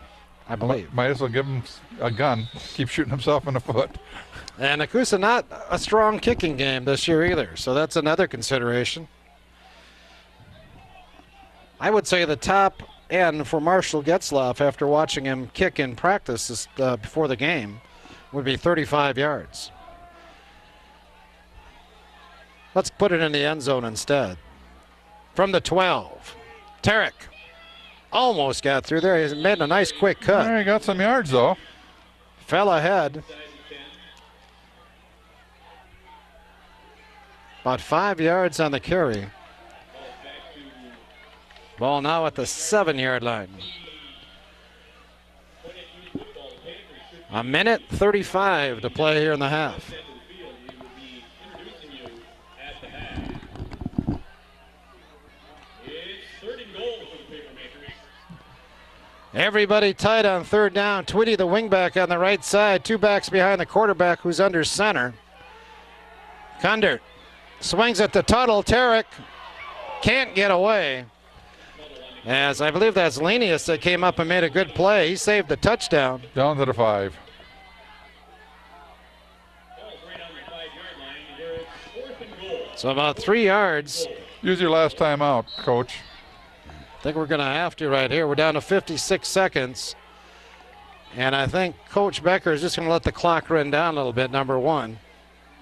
I believe. Might as well give him a gun. Keep shooting himself in the foot. And Nekoosa not a strong kicking game this year either, so that's another consideration. I would say the top end for Marshall Getzlaff after watching him kick in practice before the game would be 35 yards. Let's put it in the end zone instead. From the 12, Tarek almost got through there. He's made a nice quick cut. He got some yards, though. Fell ahead. About 5 yards on the carry. Ball now at the 7-yard line. 1:35 to play here in the half. Everybody tight on third down. Twitty, the wingback on the right side. 2 backs behind the quarterback who's under center. Kundert swings at the Tuttle. Tarek can't get away. As I believe that's Lenius that came up and made a good play. He saved the touchdown. Down to the 5. So about 3 yards. Use your last time out, Coach. I think we're going to have to right here. We're down to 56 seconds. And I think Coach Becker is just going to let the clock run down a little bit, number 1.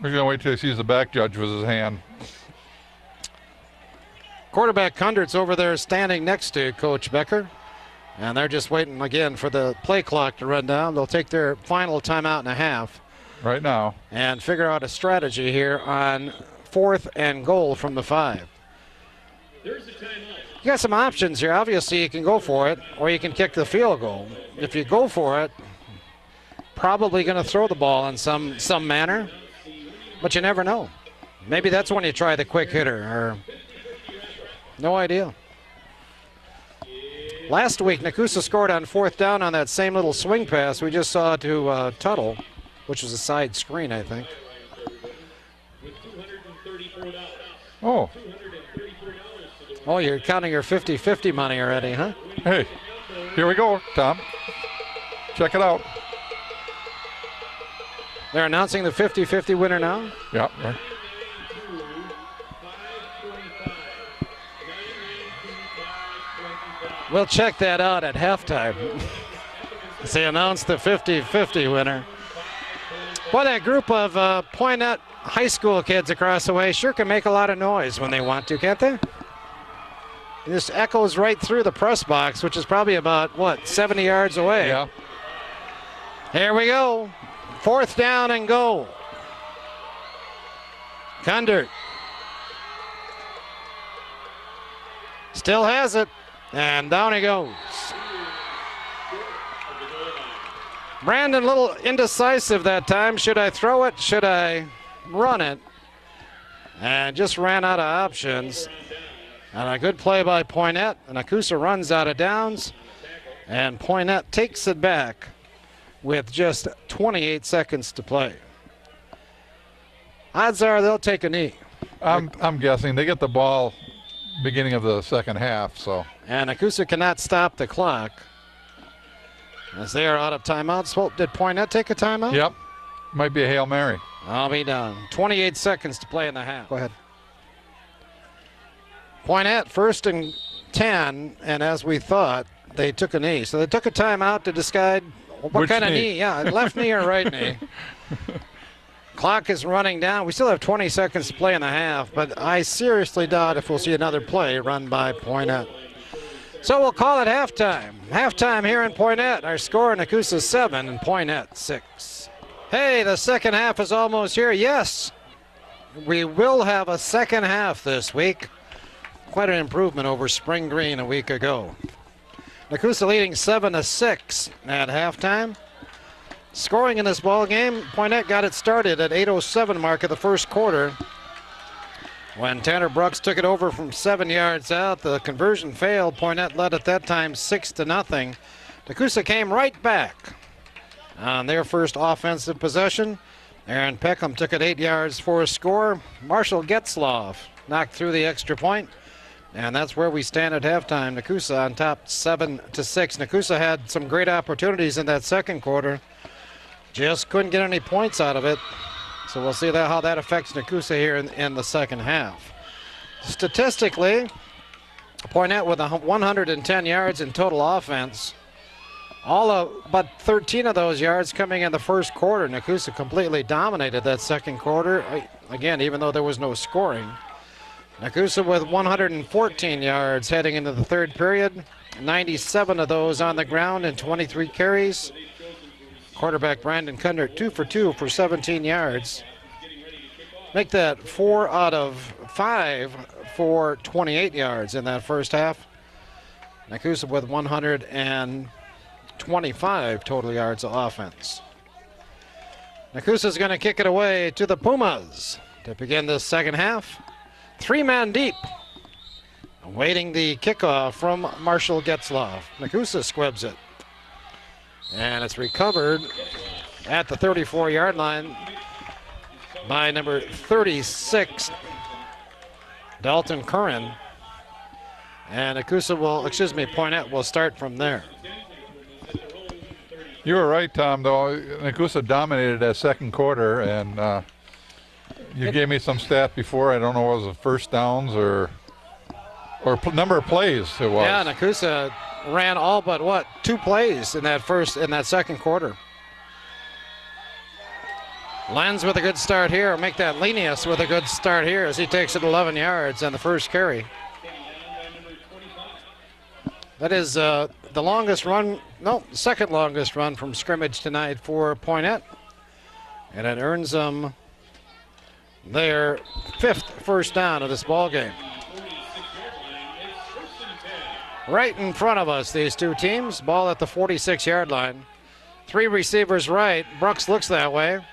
We're going to wait till he sees the back judge with his hand. Quarterback Kundert's over there standing next to Coach Becker. And they're just waiting again for the play clock to run down. They'll take their final timeout and a half. Right now. And figure out a strategy here on 4th and goal from the 5. There's the timeout. You got some options here. Obviously, you can go for it, or you can kick the field goal. If you go for it, probably going to throw the ball in some manner, but you never know. Maybe that's when you try the quick hitter, or no idea. Last week, Nekoosa scored on 4th down on that same little swing pass we just saw to Tuttle. which was a side screen, I think. With $234. Oh, Oh, you're counting your 50-50 money already, huh? hey, here we go, Tom. Check it out. They're announcing the 50-50 winner now. Yeah. Right. We'll check that out at halftime. They announced the 50-50 winner. Boy, that group of Poynette high school kids across the way sure can make a lot of noise when they want to, can't they? This echoes right through the press box, which is probably about, what, 70 yards away. Yeah. Here we go. 4th down and goal. Kundert still has it, and down he goes. Brandon, a little indecisive that time. Should I throw it? Should I run it? And just ran out of options. And a good play by Poynette. And Nekoosa runs out of downs. And Poynette takes it back with just 28 seconds to play. Odds are they'll take a knee. I'm guessing they get the ball beginning of the second half. So. And Nekoosa cannot stop the clock as they are out of timeouts. Well, did Poynette take a timeout? Yep. Might be a Hail Mary. I'll be done. 28 seconds to play in the half. Go ahead. Poynette 1st and 10, and as we thought, they took a knee. So they took a timeout to decide what Which kind of knee? knee. Yeah, left knee or right knee. Clock is running down. We still have 20 seconds to play in the half, but I seriously doubt if we'll see another play run by Poynette. So we'll call it halftime. Halftime here in Poynette. Our score, Nekoosa 7 and Poynette 6. Hey, the second half is almost here. Yes, we will have a second half this week. Quite an improvement over Spring Green a week ago. Nekoosa leading 7-6 at halftime. Scoring in this ball game, Poynette got it started at 8:07 mark of the first quarter. When Tanner Brooks took it over from 7 yards out, the conversion failed. Poynette led at that time 6-0. Nekoosa came right back on their first offensive possession. Aaron Peckham took it 8 yards for a score. Marshall Getzlaff knocked through the extra point. And that's where we stand at halftime. Nekoosa on top 7-6. Nekoosa had some great opportunities in that second quarter. Just couldn't get any points out of it. So we'll see how that affects Nekoosa here in the second half. Statistically, Poynette with 110 yards in total offense. But 13 of those yards coming in the first quarter. Nekoosa completely dominated that second quarter. Again, even though there was no scoring. Nekoosa with 114 yards heading into the third period. 97 of those on the ground and 23 carries. Quarterback Brandon Kundert 2 for 2 for 17 yards. Make that 4 out of 5 for 28 yards in that first half. Nekoosa with 125 total yards of offense. Nekoosa's going to kick it away to the Pumas to begin this second half. 3-man deep. Awaiting the kickoff from Marshall Getzlaff. Nekoosa squibs it. And it's recovered at the 34-yard line by number 36, Dalton Curran. And Poynette will start from there. You were right, Tom, though. Nekoosa dominated that second quarter, and you gave me some stat before. I don't know what was it, first downs or number of plays it was. Yeah, Nekoosa ran all but 2 plays in that second quarter. Lenz with a good start here. Make that Lenius with a good start here as he takes it 11 yards on the first carry. That is the second longest run from scrimmage tonight for Poynette. And it earns them their 5th first down of this ball game. Right in front of us, these two teams. Ball at the 46-yard line. 3 receivers right. Brooks looks that way.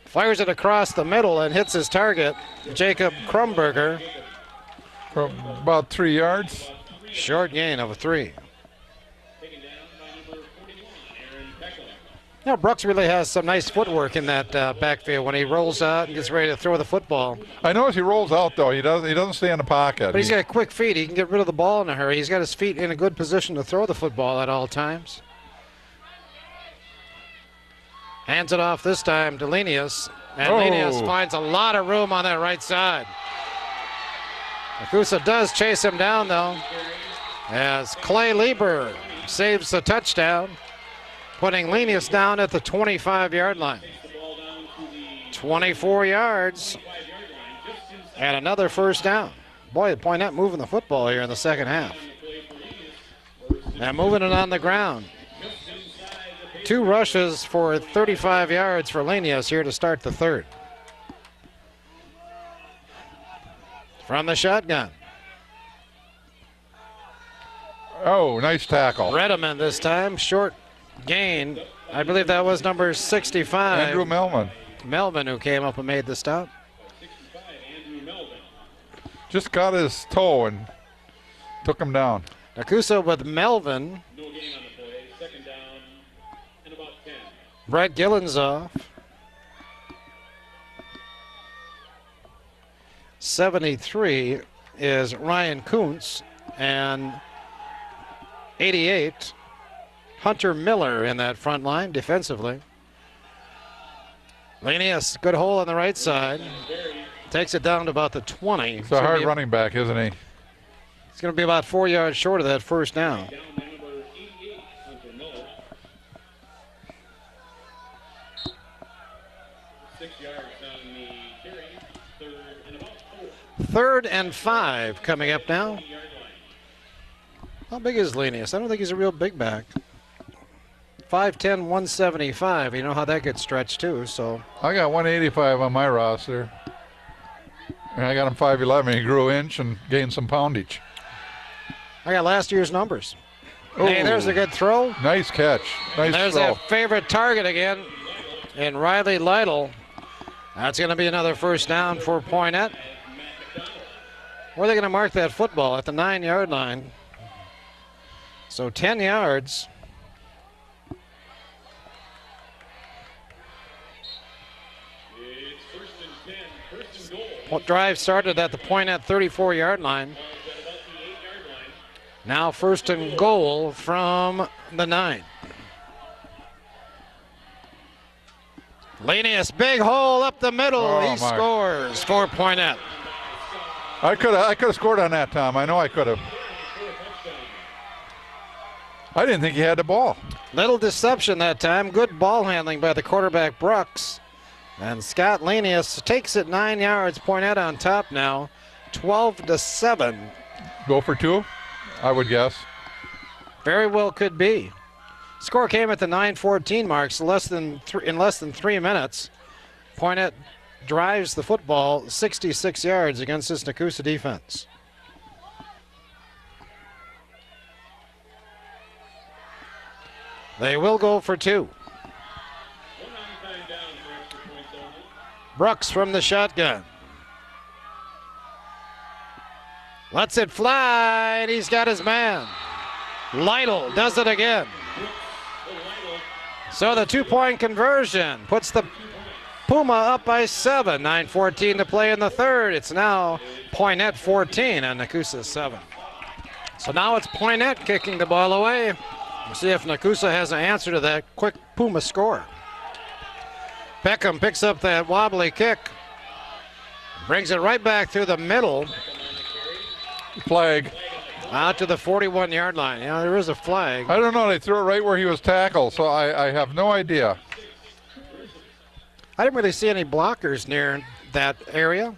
Fires it across the middle and hits his target, Jacob Krumberger. For about 3 yards. Short gain of 3. You know, Brooks really has some nice footwork in that backfield when he rolls out and gets ready to throw the football. I notice he rolls out though. He doesn't stay in the pocket. But he's got quick feet. He can get rid of the ball in a hurry. He's got his feet in a good position to throw the football at all times. Hands it off this time to Linnaeus. And Linnaeus finds a lot of room on that right side. Nekoosa does chase him down though, as Clay Lieber saves the touchdown, putting Linnaeus down at the 25-yard line. 24 yards and another first down. Boy, Poynette moving the football here in the second half. And moving it on the ground. 2 rushes for 35 yards for Linnaeus here to start the third. From the shotgun. Oh, nice tackle. Redeman this time, short gain. I believe that was number 65. Andrew Melvin. Melvin who came up and made the stop. 65, Andrew Melvin. Just got his toe and took him down. Nekoosa with Melvin. No gain on the play. Second down and about 10. Brett Gillens off. 73 is Ryan Kuntz, and 88, Hunter Miller in that front line defensively. Linnaeus, good hole on the right side. Takes it down to about the 20. He's a hard running back, isn't he? It's going to be about 4 yards short of that first down. Down by number 88, Hunter Miller. 6 yards on the carry. Third and about 4. 3rd and 5 coming up now. 20-yard line. How big is Linnaeus? I don't think he's a real big back. 5'10", 175. You know how that gets stretched too, so. I got 185 on my roster. And I got him 5'11". He grew an inch and gained some poundage. I got last year's numbers. Ooh. Hey, there's a good throw. Nice catch. Nice There's throw. that favorite target again in Riley Lytle. That's going to be another first down for Poynette. Where are they going to mark that football? At the 9-yard line. So 10 yards. It's first and 10. First and goal. Drive started at the Poynette 34-yard line. At about the 8-yard line. Now first and goal from the 9. Linnaeus, big hole up the middle. Oh, He my. scores for Poynette. I could have scored on that, Tom. I know I could have. I didn't think he had the ball. Little deception that time. Good ball handling by the quarterback Brooks. And Scott Linnaeus takes it 9 yards. Poynette on top now, 12-7. Go for 2, I would guess. Very well could be. Score came at the 9:14 mark, so in less than 3 minutes. Poynette drives the football 66 yards against this Nekoosa defense. They will go for 2. Brooks from the shotgun. Lets it fly, and he's got his man. Lytle does it again. So the 2-point conversion puts the Puma up by 7. 9:14 to play in the third. It's now Poynette 14 and Nekoosa 7. So now it's Poynette kicking the ball away. We'll see if Nekoosa has an answer to that quick Puma score. Peckham picks up that wobbly kick. Brings it right back through the middle. Flag. Out to the 41-yard line. Yeah, there is a flag. I don't know. They threw it right where he was tackled, so I have no idea. I didn't really see any blockers near that area.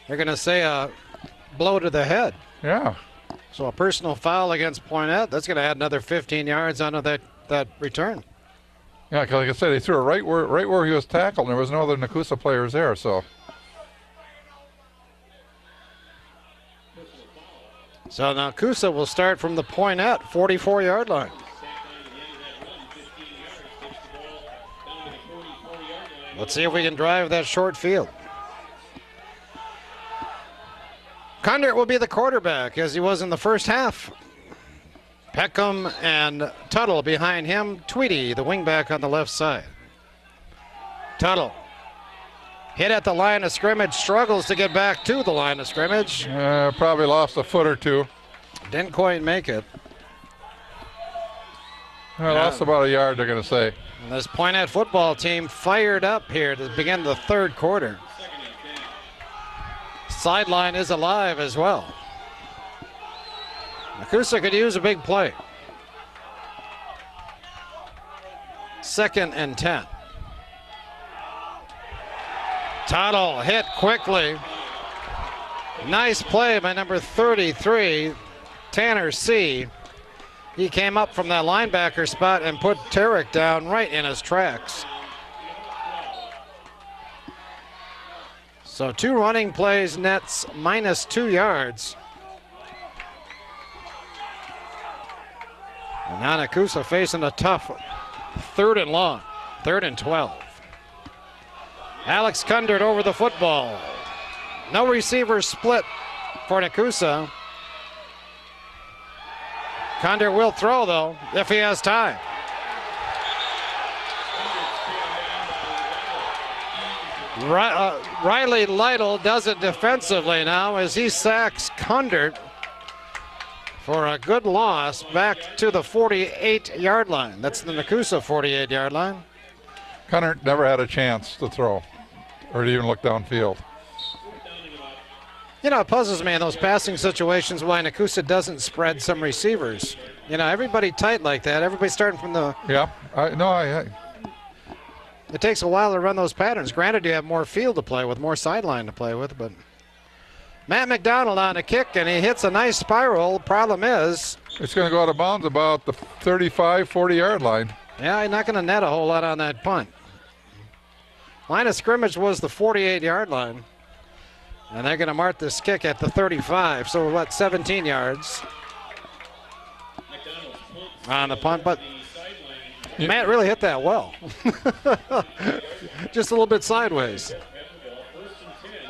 They're going to say a blow to the head. Yeah. So a personal foul against Poynette. That's going to add another 15 yards onto that return. Yeah, because like I said, they threw it right where he was tackled, and there was no other Nekoosa players there, so. So Nekoosa will start from the Poynette 44-yard line. Let's see if we can drive that short field. Condert will be the quarterback as he was in the first half. Peckham and Tuttle behind him. Tweedy, the wingback on the left side. Tuttle hit at the line of scrimmage, struggles to get back to the line of scrimmage. Probably lost a foot or two. Didn't quite make it. Lost about a yard, they're going to say. And this Poynette football team fired up here to begin the third quarter. Sideline is alive as well. Nekoosa could use a big play. 2nd and 10. Tuttle hit quickly. Nice play by number 33, Tanner C. He came up from that linebacker spot and put Tarek down right in his tracks. So 2 running plays, nets minus 2 yards. And now Nekoosa facing a tough 3rd and long, 3rd and 12. Alex Kundert over the football. No receiver split for Nekoosa. Kundert will throw, though, if he has time. Riley Lytle does it defensively now as he sacks Kundert for a good loss back to the 48-yard line. That's the Nekoosa 48-yard line. Kundert never had a chance to throw or to even look downfield. You know, it puzzles me in those passing situations why Nekoosa doesn't spread some receivers. You know, everybody tight like that. Everybody starting from the... Yeah, It takes a while to run those patterns. Granted, you have more field to play with, more sideline to play with, but... Matt McDonald on a kick, and he hits a nice spiral. Problem is... It's going to go out of bounds about the 35, 40-yard line. Yeah, he's not going to net a whole lot on that punt. Line of scrimmage was the 48-yard line. And they're going to mark this kick at the 35, so what, 17 yards on the punt. But Matt really hit that well. Just a little bit sideways.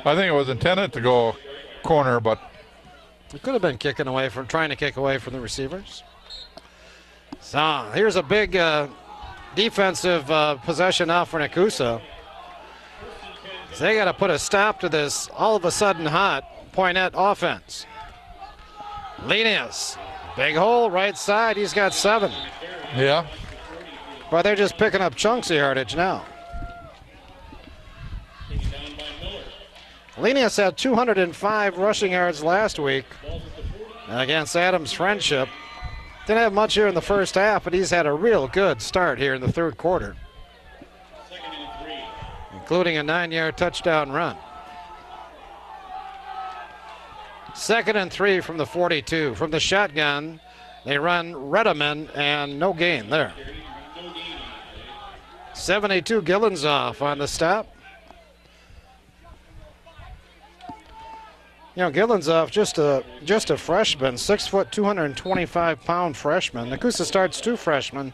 I think it was intended to go corner, but it could have been trying to kick away from the receivers. So here's a big defensive possession now for Nekoosa. So they got to put a stop to this all of a sudden hot Poynette offense. Linus, big hole right side. He's got 7. yeah. But they're just picking up chunks of yardage now. Linus had 205 rushing yards last week against Adams Friendship. Didn't have much here in the first half, but he's had a real good start here in the third quarter, including a 9-yard touchdown run. 2nd and 3 from the 42. From the shotgun, they run Redeman, and no gain there. 72 Gillenzoff on the stop. You know, Gillenzoff, just a freshman, 6 foot, 225-pound freshman. Nekoosa starts 2 freshmen.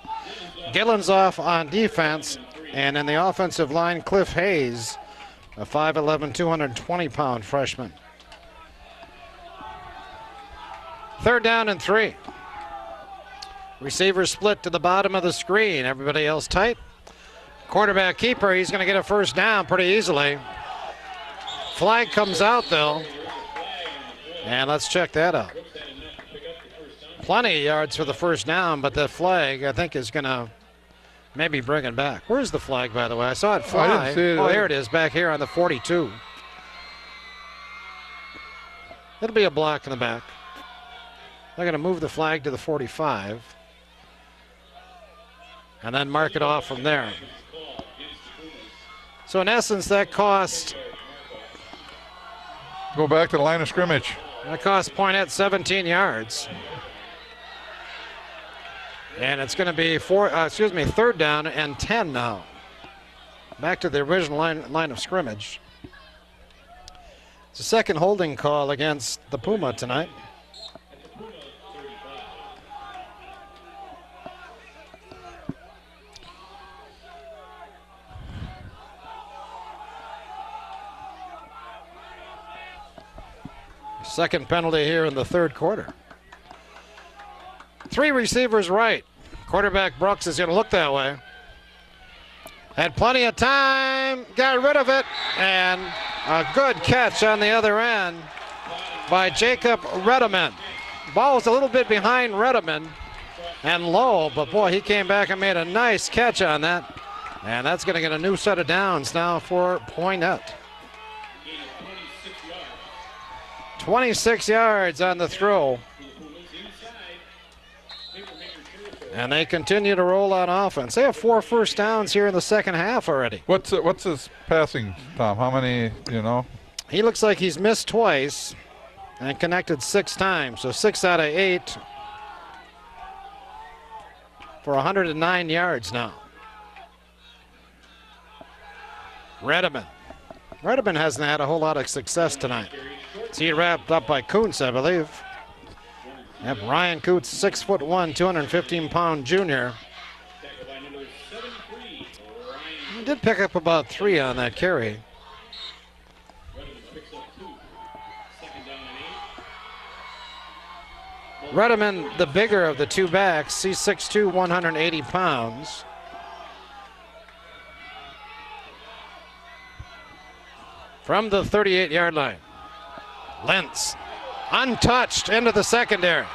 Gillenzoff on defense. And in the offensive line, Cliff Hayes, a 5'11", 220-pound freshman. 3rd down and 3. Receivers split to the bottom of the screen. Everybody else tight. Quarterback keeper, he's going to get a first down pretty easily. Flag comes out, though. And let's check that out. Plenty of yards for the first down, but the flag, I think, is going to maybe bring it back. Where's the flag, by the way? I saw it fly. I didn't see it. Oh, here it is, back here on the 42. It'll be a block in the back. They're going to move the flag to the 45. And then mark it off from there. So, in essence, that cost... Go back to the line of scrimmage. That cost Poynette 17 yards. And it's going to be 3rd down and 10 now. Back to the original line of scrimmage. It's a second holding call against the Puma tonight. Second penalty here in the third quarter. 3 receivers right. Quarterback Brooks is going to look that way. Had plenty of time, got rid of it, and a good catch on the other end by Jacob Redeman. Ball was a little bit behind Redeman and low, but boy, he came back and made a nice catch on that. And that's going to get a new set of downs now for Poynette. 26 yards on the throw. And they continue to roll on offense. They have 4 first downs here in the second half already. What's his passing, Tom? How many, you know? He looks like he's missed twice and connected 6 times. So 6 out of 8 for 109 yards now. Redeman. Redeman hasn't had a whole lot of success tonight. See, wrapped up by Kuntz, I believe. Yep, Ryan Kuntz, 6'1", 215-pound junior. He did pick up about 3 on that carry. Redeman, the bigger of the 2 backs, he's 6'2", 180 pounds. From the 38-yard line. Lentz, untouched into the secondary.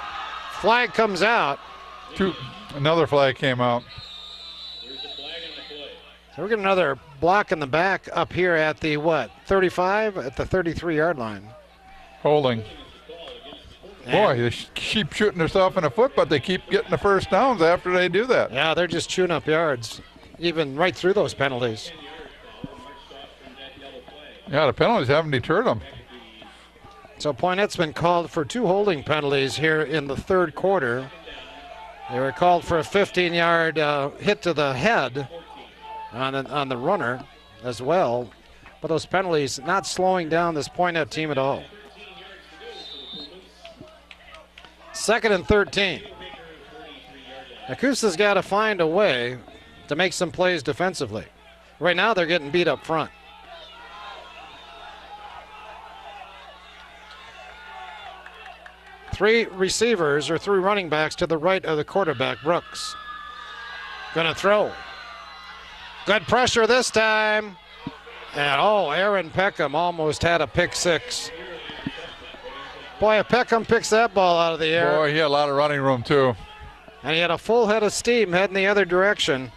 Flag comes out. Another flag came out. So we're getting another block in the back up here at the 35? At the 33-yard line. Holding. Boy, they keep shooting themselves in the foot, but they keep getting the first downs after they do that. Yeah, they're just chewing up yards, even right through those penalties. Yeah, the penalties haven't deterred them. So Poynette's been called for 2 holding penalties here in the third quarter. They were called for a 15-yard hit to the head on the runner as well. But those penalties not slowing down this Poynette team at all. 2nd and 13. Nekoosa's got to find a way to make some plays defensively. Right now they're getting beat up front. Three receivers or 3 running backs to the right of the quarterback, Brooks. Gonna throw. Good pressure this time. And Aaron Peckham almost had a pick 6. Boy, if Peckham picks that ball out of the air. Boy, he had a lot of running room too. And he had a full head of steam heading the other direction.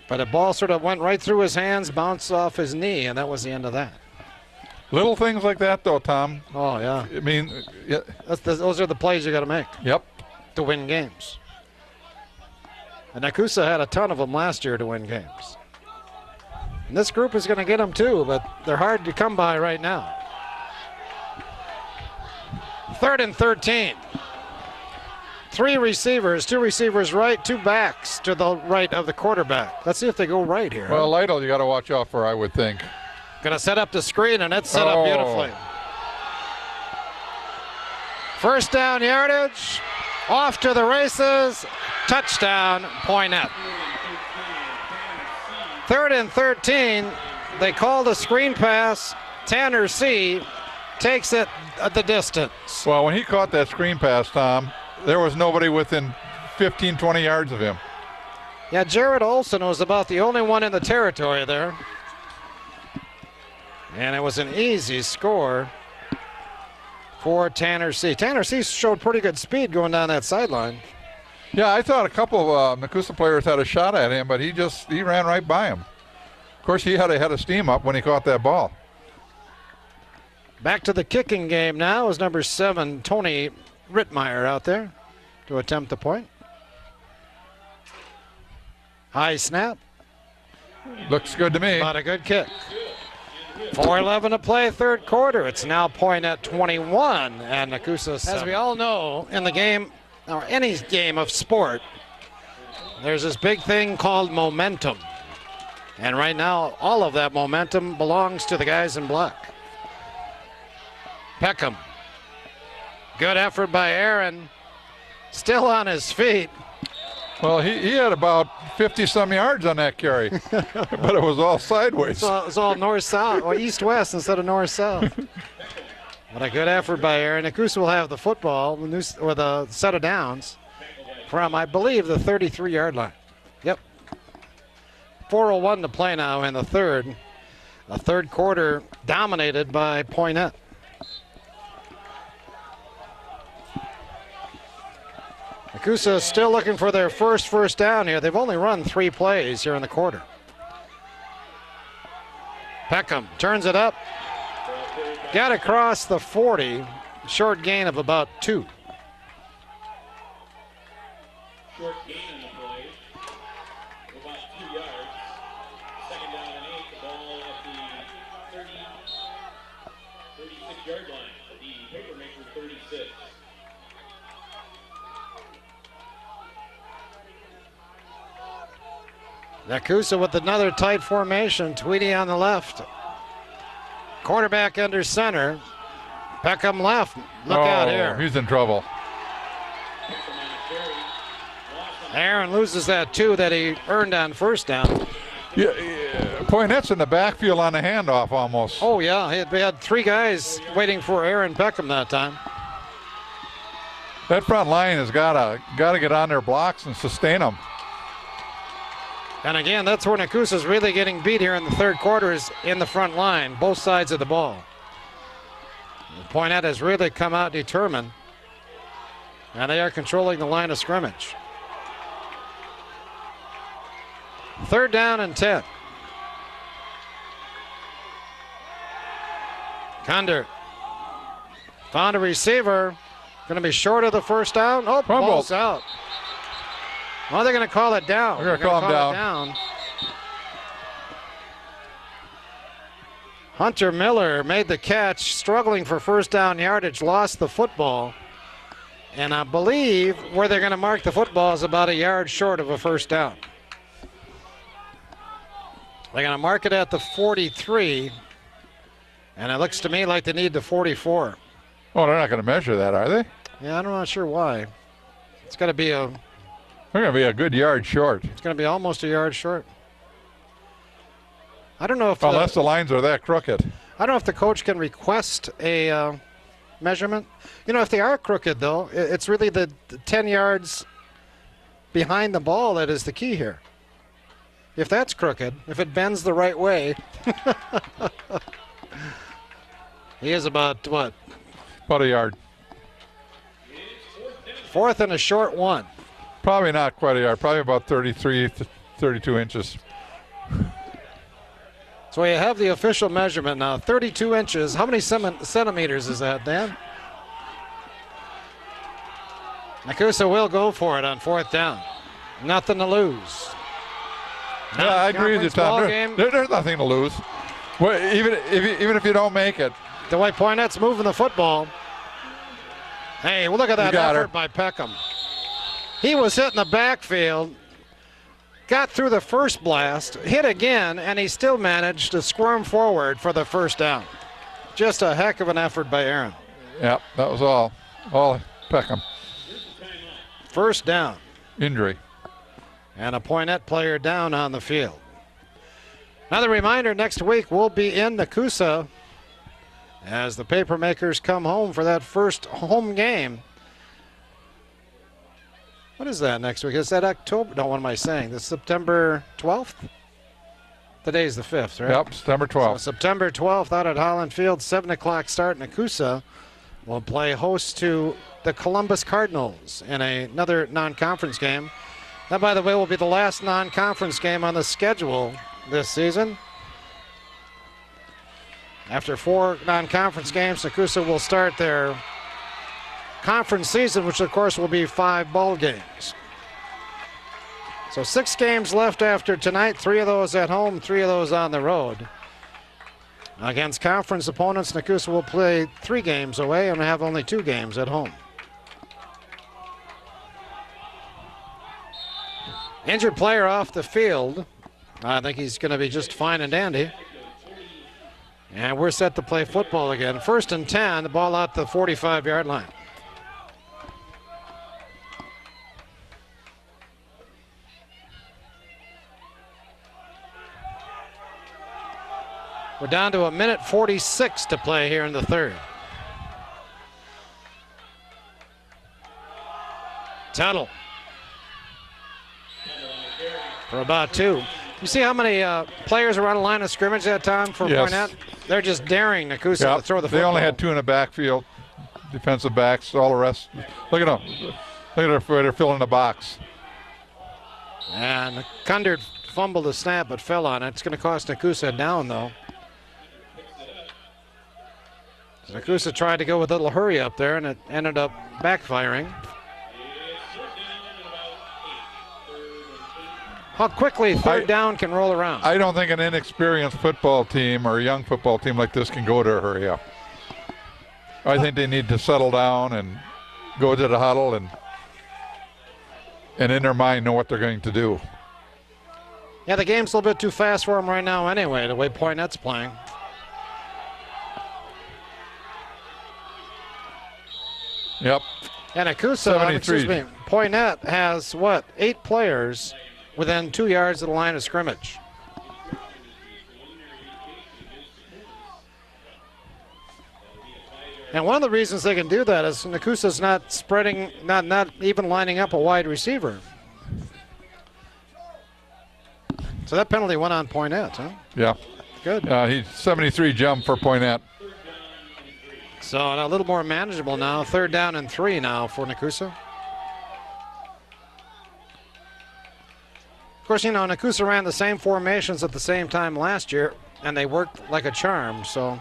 But the ball sort of went right through his hands, bounced off his knee, and that was the end of that. Little things like that, though, Tom. Oh, yeah. I mean, yeah. Those are the plays you got to make. Yep. To win games. And Nekoosa had a ton of them last year to win games. And this group is going to get them too, but they're hard to come by right now. 3rd and 13. 3 receivers, 2 receivers right, 2 backs to the right of the quarterback. Let's see if they go right here. Well, Lytle, you got to watch out for, I would think. Going to set up the screen, and it's set up beautifully. First down yardage, off to the races, touchdown, Poynette. 3rd and 13, they called a screen pass. Tanner C. takes it at the distance. Well, when he caught that screen pass, Tom, there was nobody within 15, 20 yards of him. Yeah, Jared Olson was about the only one in the territory there. And it was an easy score for Tanner C. Tanner C. showed pretty good speed going down that sideline. Yeah, I thought a couple of Nekoosa players had a shot at him, but he ran right by him. Of course, he had a head of steam up when he caught that ball. Back to the kicking game now is number 7, Tony Rittmeyer out there to attempt the point. High snap. Looks good to me. About a good kick. 4:11 to play, third quarter. It's now Poynette 21 and Nekoosa 7. As we all know, in the game, or any game of sport, there's this big thing called momentum. And right now, all of that momentum belongs to the guys in black. Peckham. Good effort by Aaron. Still on his feet. Well, he had about 50-some yards on that carry, but it was all sideways. It's all north-south, or east-west instead of north-south. What a good effort by Aaron. Nekoosa will have the football with a set of downs from, I believe, the 33-yard line. Yep. 4:01 to play now in the third. A third quarter dominated by Poynette. Nekoosa is still looking for their first down here. They've only run 3 plays here in the quarter. Peckham turns it up. Got across the 40. Short gain of about 2. Short gain on the play. About 2 yards. Second down and 8. The ball at the 36-yard line. The Papermaker 36. Nekoosa with another tight formation. Tweedy on the left. Quarterback under center. Peckham left. Look out here. He's in trouble. Aaron loses that 2 that he earned on first down. Yeah, Poynette's in the backfield on the handoff almost. Oh, yeah. We had 3 guys waiting for Aaron Peckham that time. That front line has got to get on their blocks and sustain them. And again, that's where Nekoosa is really getting beat here in the third quarter, is in the front line, both sides of the ball. Poynette has really come out determined, and they are controlling the line of scrimmage. 3rd down and 10. Kunder found a receiver, going to be short of the first down. Oh, ball's out. Well, they're going to call it down. They're going to call him down. Hunter Miller made the catch, struggling for first down yardage, lost the football. And I believe where they're going to mark the football is about a yard short of a first down. They're going to mark it at the 43. And it looks to me like they need the 44. Oh, they're not going to measure that, are they? Yeah, I'm not sure why. It's got to be a... They're going to be a good yard short. It's going to be almost a yard short. I don't know if... Unless the lines are that crooked. I don't know if the coach can request a measurement. You know, if they are crooked, though, it's really the 10 yards behind the ball that is the key here. If that's crooked, if it bends the right way... He is about, what? About a yard. 4th and a short 1. Probably not quite a yard. Probably about 33 to 32 inches. So we have the official measurement now. 32 inches. How many centimeters is that, Dan? Nekoosa will go for it on 4th down. Nothing to lose. Yeah, I agree with you, Tom. There's nothing to lose. Well, even if you don't make it. The way Poynette's moving the football. Hey, well, look at that effort by Peckham. He was hit in the backfield, got through the first blast, hit again, and he still managed to squirm forward for the first down. Just a heck of an effort by Aaron. Yep, that was all Peckham. First down. Injury. And a Poynette player down on the field. Another reminder, next week we'll be in Nekoosa as the Papermakers come home for that first home game. What is that next week? Is that October? No, what am I saying? This September 12th? Today's the 5th, right? Yep, September 12th. So September 12th out at Holland Field, 7 o'clock start. Nekoosa will play host to the Columbus Cardinals in another non-conference game. That, by the way, will be the last non-conference game on the schedule this season. After 4 non-conference games, Nekoosa will start their conference season, which of course will be 5 ball games. So 6 games left after tonight, 3 of those at home, 3 of those on the road. Against conference opponents, Nekoosa will play 3 games away and have only 2 games at home. Injured player off the field. I think he's going to be just fine and dandy. And we're set to play football again. 1st and 10, the ball out the 45-yard line. We're down to 1:46 to play here in the third. Tuttle. For about 2. You see how many players are on the line of scrimmage that time for Yes. Poynette? They're just daring Nekoosa to throw the football. They only had 2 in the backfield, defensive backs. All the rest. Look at them. Look at them. They're filling the box. And Kundert fumbled the snap but fell on it. It's going to cost Nekoosa a down, though. Nekoosa tried to go with a little hurry up there, and it ended up backfiring. How quickly third down can roll around. I don't think an inexperienced football team or a young football team like this can go to a hurry up. I think they need to settle down and go to the huddle and in their mind know what they're going to do. Yeah, the game's a little bit too fast for them right now anyway, the way Poynette's playing. Yep. And Nekoosa, excuse 73. me, Poynette has, 8 players within 2 yards of the line of scrimmage. And one of the reasons they can do that is Nekoosa's not spreading, not even lining up a wide receiver. So that penalty went on Poynette, huh? Yeah. Good. He's 73 jump for Poynette. So a little more manageable now. 3rd down and 3 now for Nekoosa. Of course, you know, Nekoosa ran the same formations at the same time last year, and they worked like a charm, so.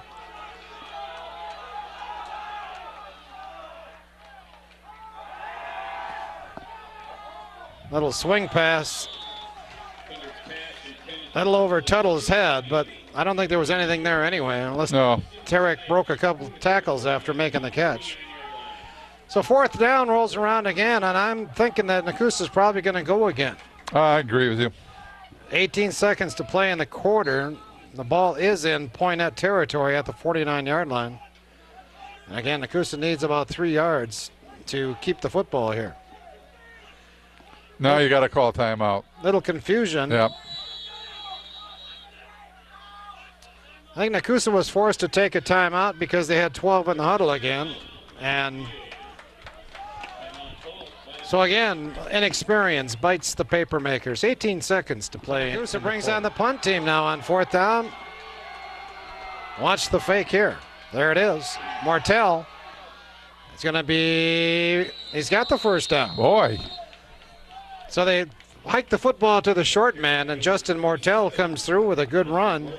Little swing pass. Little over Tuttle's head, but I don't think there was anything there anyway, unless Tarek broke a couple tackles after making the catch. So 4th down rolls around again, and I'm thinking that Nekoosa's probably going to go again. I agree with you. 18 seconds to play in the quarter. The ball is in Poynette territory at the 49-yard line. And again, Nekoosa needs about 3 yards to keep the football here. Now you got to call timeout. Little confusion. Yep. I think Nekoosa was forced to take a timeout because they had 12 in the huddle again. And so again, inexperience bites the paper makers. 18 seconds to play. Nekoosa brings on the punt team now on 4th down. Watch the fake here. There it is. Martell. It's going to be, he's got the 1st down. Boy. So they hike the football to the short man, and Justin Martell comes through with a good run.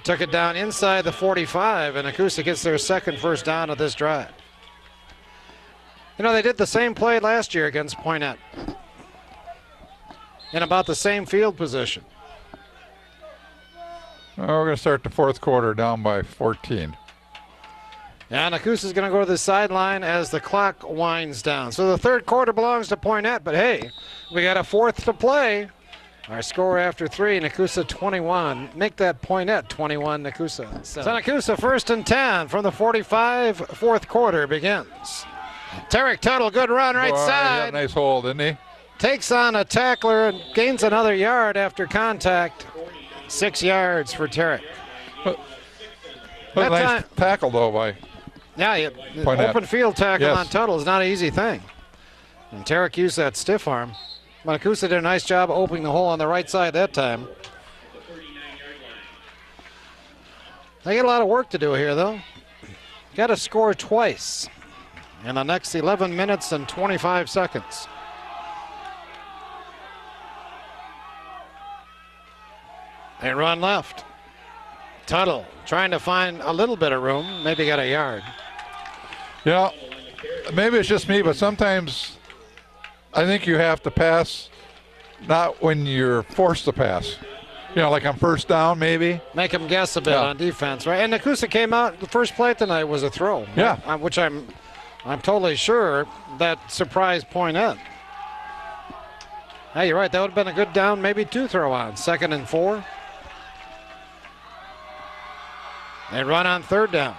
Took it down inside the 45, and Nekoosa gets their 2nd 1st down of this drive. You know, they did the same play last year against Poynette in about the same field position. We're going to start the 4th quarter down by 14. Yeah, Nekoosa's going to go to the sideline as the clock winds down. So the 3rd quarter belongs to Poynette, but hey, we got a 4th to play. Our score after 3, Nekoosa 21. Make that Poynette 21, Nekoosa 7. So Nekoosa 1st and 10 from the 45, 4th quarter begins. Tarek Tuttle, good run right side. Yeah, nice hold, didn't he? Takes on a tackler and gains another yard after contact. 6 yards for Tarek. Nice tackle, though, by Poynette. Open field tackle Yes. on Tuttle is not an easy thing. And Tarek used that stiff arm. Nekoosa did a nice job opening the hole on the right side that time. They got a lot of work to do here, though. Got to score twice in the next 11 minutes and 25 seconds. They run left. Tuttle trying to find a little bit of room. Maybe got a yard. You know, maybe it's just me, but sometimes I think you have to pass not when you're forced to pass. You know, like on 1st down, maybe. Make them guess a bit on defense, right? And Nekoosa came out, the first play tonight was a throw. Yeah. Which I'm totally sure that surprised Poynette. Hey, you're right. That would have been a good down, maybe 2 throw-ons. 2nd and 4. They run on 3rd down.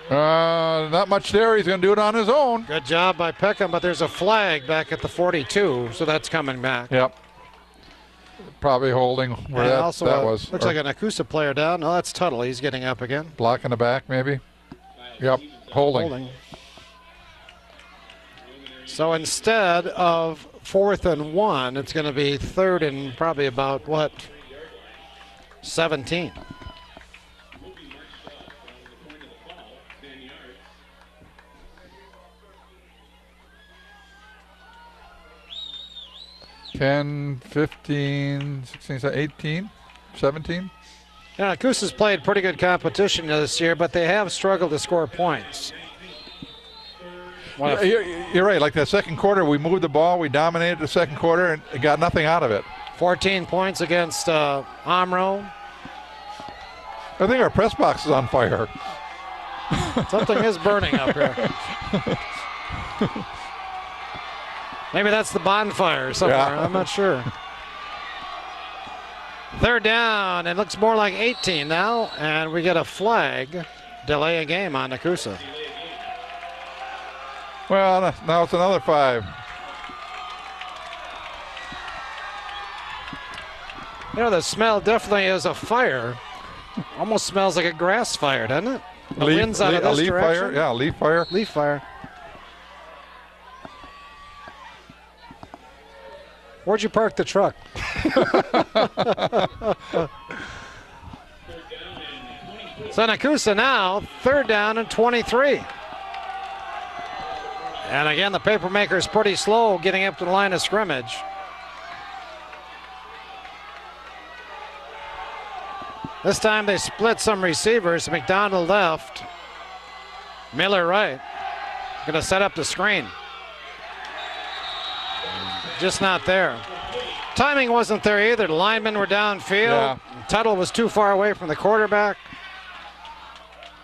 Not much there. He's going to do it on his own. Good job by Peckham, but there's a flag back at the 42, so that's coming back. Yep. Probably holding where And that also was. Looks like a Nekoosa player down. No, that's Tuttle. He's getting up again. Block in the back, maybe. Yep. Holding. So instead of 4th and 1, it's going to be 3rd and probably about, 17. 10, 15, 16, 18, 17. Yeah, Nekoosa's played pretty good competition this year, but they have struggled to score points. You're right. Like that second quarter, we moved the ball, we dominated the second quarter, and got nothing out of it. 14 points against Omro. I think our press box is on fire. Something is burning up here. Maybe that's the bonfire somewhere. Yeah. I'm not sure. 3rd down. It looks more like 18 now, and we get a flag. Delay a game on Nekoosa. Well, now it's another 5. You know, the smell definitely is a fire. Almost smells like a grass fire, doesn't it? The wind's out of this leaf direction. fire? Yeah, leaf fire. Leaf fire. Where'd you park the truck? So Nekoosa now, 3rd down and 23. And again, the papermaker is pretty slow getting up to the line of scrimmage. This time they split some receivers. McDonald left. Miller right. Going to set up the screen. Just not there. Timing wasn't there either. The linemen were downfield. Yeah. Tuttle was too far away from the quarterback.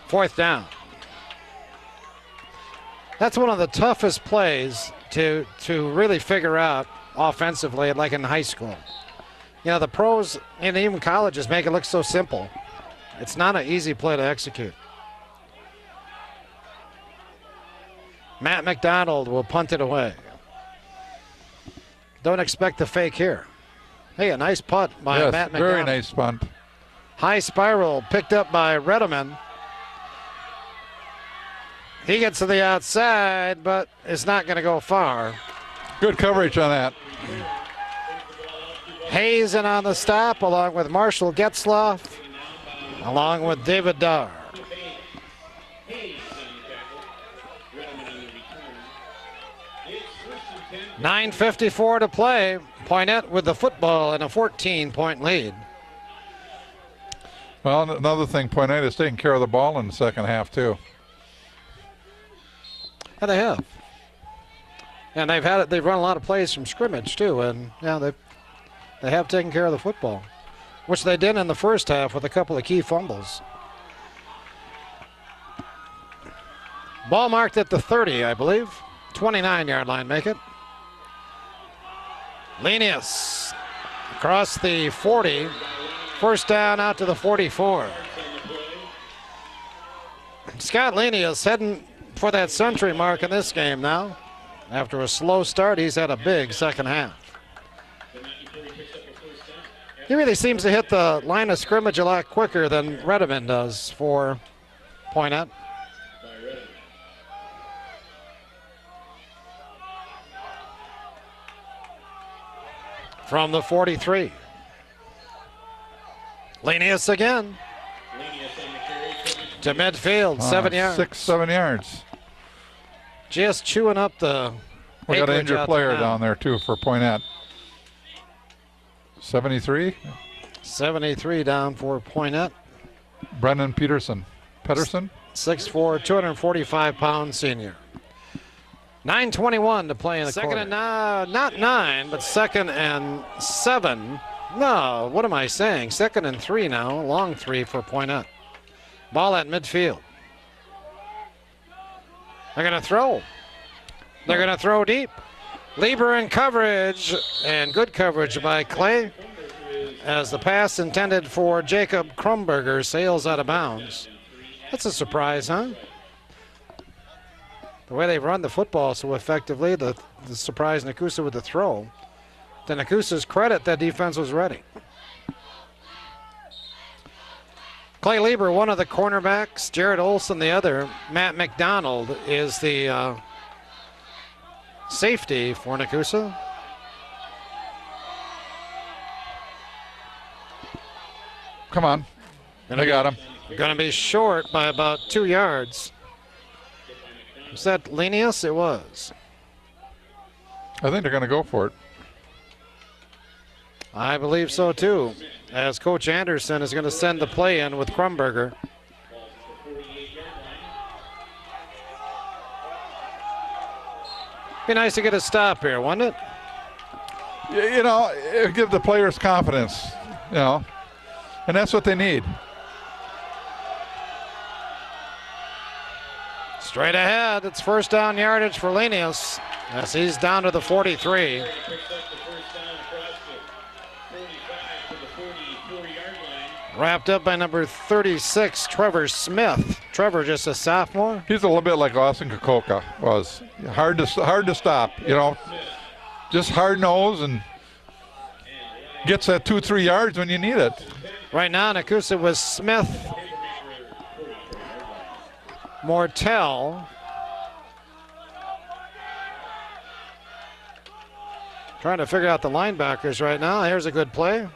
4th down. That's one of the toughest plays to really figure out offensively, like in high school. You know, the pros and even colleges make it look so simple. It's not an easy play to execute. Matt McDonald will punt it away. Don't expect the fake here. Hey, a nice punt by Matt McDonald. Very nice punt. High spiral picked up by Redeman. He gets to the outside, but it's not going to go far. Good coverage on that. Hayes in on the stop, along with Marshall Getzloff, along with David Darr. 9:54 to play. Poynette with the football and a 14-point lead. Well, another thing, Poynette is taking care of the ball in the second half, too. Yeah, they have. And they've run a lot of plays from scrimmage, too. And, yeah, they have taken care of the football, which they did in the first half with a couple of key fumbles. Ball marked at the 30, I believe. 29-yard line, make it. Lenius across the 40. First down out to the 44. Scott Lenius heading for that century mark in this game now. After a slow start, he's had a big second half. He really seems to hit the line of scrimmage a lot quicker than Redeman does for Poynette. From the 43. Lenius again. To midfield, 7 yards. 6, 7 yards. Just chewing up the We got an acreage injured out player there now. down there, too, for Poynette. 73. 73 down for Poynette. Brendan Pedersen. 6'4", 245-pound senior. 9:21 to play in the quarter. Second and not 9, but 2nd and 7. No, what am I saying? 2nd and 3 now, long 3 for Poynette. Ball at midfield. They're going to throw. They're going to throw deep. Lieber in coverage, and good coverage by Clay as the pass intended for Jacob Krumberger sails out of bounds. That's a surprise, huh? The way they run the football so effectively, the surprise Nekoosa with the throw. To Nekoosa's credit, that defense was ready. Clay Lieber, one of the cornerbacks. Jared Olson, the other. Matt McDonald is the safety for Nekoosa. Come on. They got him. Going to be short by about 2 yards. Was that Linus? It was. I think they're going to go for it. I believe so too, as Coach Anderson is going to send the play in with Krumberger. Be nice to get a stop here, wouldn't it? You know, it'll give the players confidence, you know, and that's what they need. Straight ahead, it's first down yardage for Linus as he's down to the 43. Wrapped up by number 36, Trevor Smith. Trevor, just a sophomore. He's a little bit like Austin Kokoka was. Hard to stop, you know. Just hard nose and gets that 2-3 yards when you need it. Right now, Nekoosa was Smith, Mortel. Trying to figure out the linebackers right now. Here's a good play.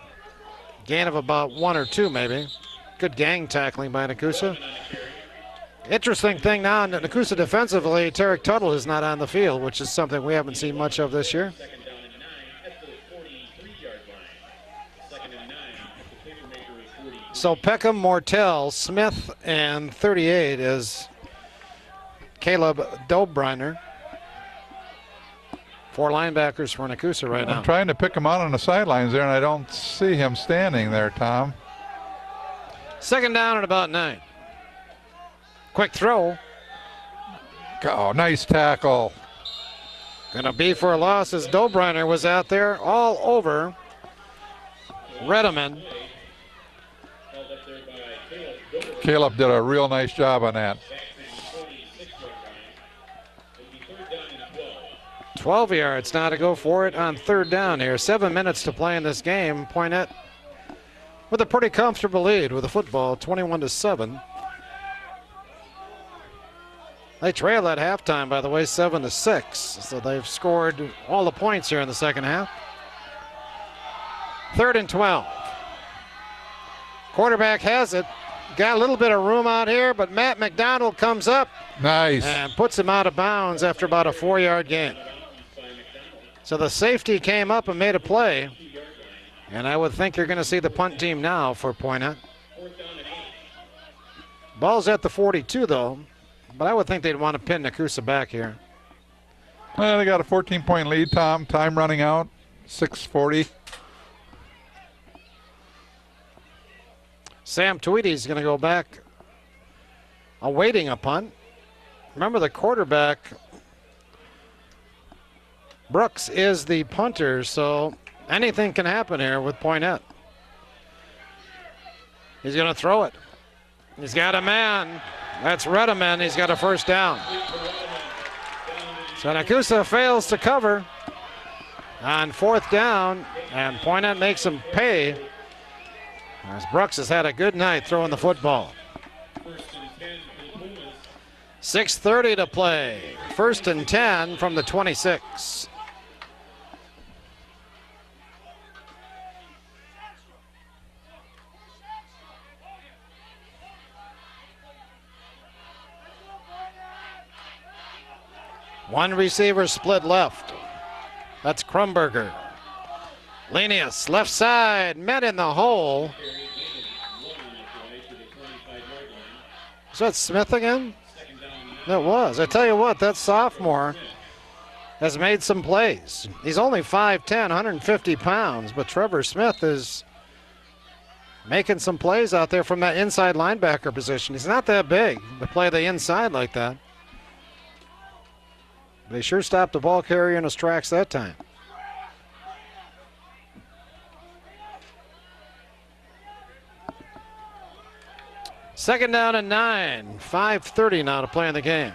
Gain of about 1 or 2 maybe. Good gang tackling by Nekoosa. Interesting thing now, Nekoosa defensively, Tarek Tuttle is not on the field, which is something we haven't seen much of this year. So Peckham, Mortel, Smith, and 38 is Caleb Dobreiner. 4 linebackers for Nekoosa right now. I'm trying to pick him out on the sidelines there, and I don't see him standing there, Tom. Second down at about 9. Quick throw. Oh, nice tackle. Gonna be for a loss as Dobreiner was out there all over Redeman. Caleb did a real nice job on that. 12 yards now to go for it on third down here. 7 minutes to play in this game. Poynette with a pretty comfortable lead with the football, 21-7. They trail at halftime, by the way, 7-6. So they've scored all the points here in the second half. 3rd and 12. Quarterback has it. Got a little bit of room out here, but Matt McDonald comes up. Nice. And puts him out of bounds after about a 4-yard gain. So the safety came up and made a play. And I would think you're going to see the punt team now for Poynette. Ball's at the 42, though. But I would think they'd want to pin Nekoosa back here. Well, they got a 14-point lead, Tom. Time running out, 6:40. Sam Tweedy's going to go back awaiting a punt. Remember, the quarterback, Brooks, is the punter, so anything can happen here with Poynette. He's going to throw it. He's got a man. That's Redeman. He's got a first down. So Nekoosa fails to cover on 4th down, and Poynette makes him pay, as Brooks has had a good night throwing the football. 6:30 to play. 1st and 10 from the 26. One receiver split left. That's Krumberger. Linus, left side, met in the hole. Is that Smith again? That was. I tell you what, that sophomore has made some plays. He's only 5'10", 150 pounds, but Trevor Smith is making some plays out there from that inside linebacker position. He's not that big to play the inside like that. They sure stopped the ball carrier in his tracks that time. Second down and 9. 5:30 now to play in the game.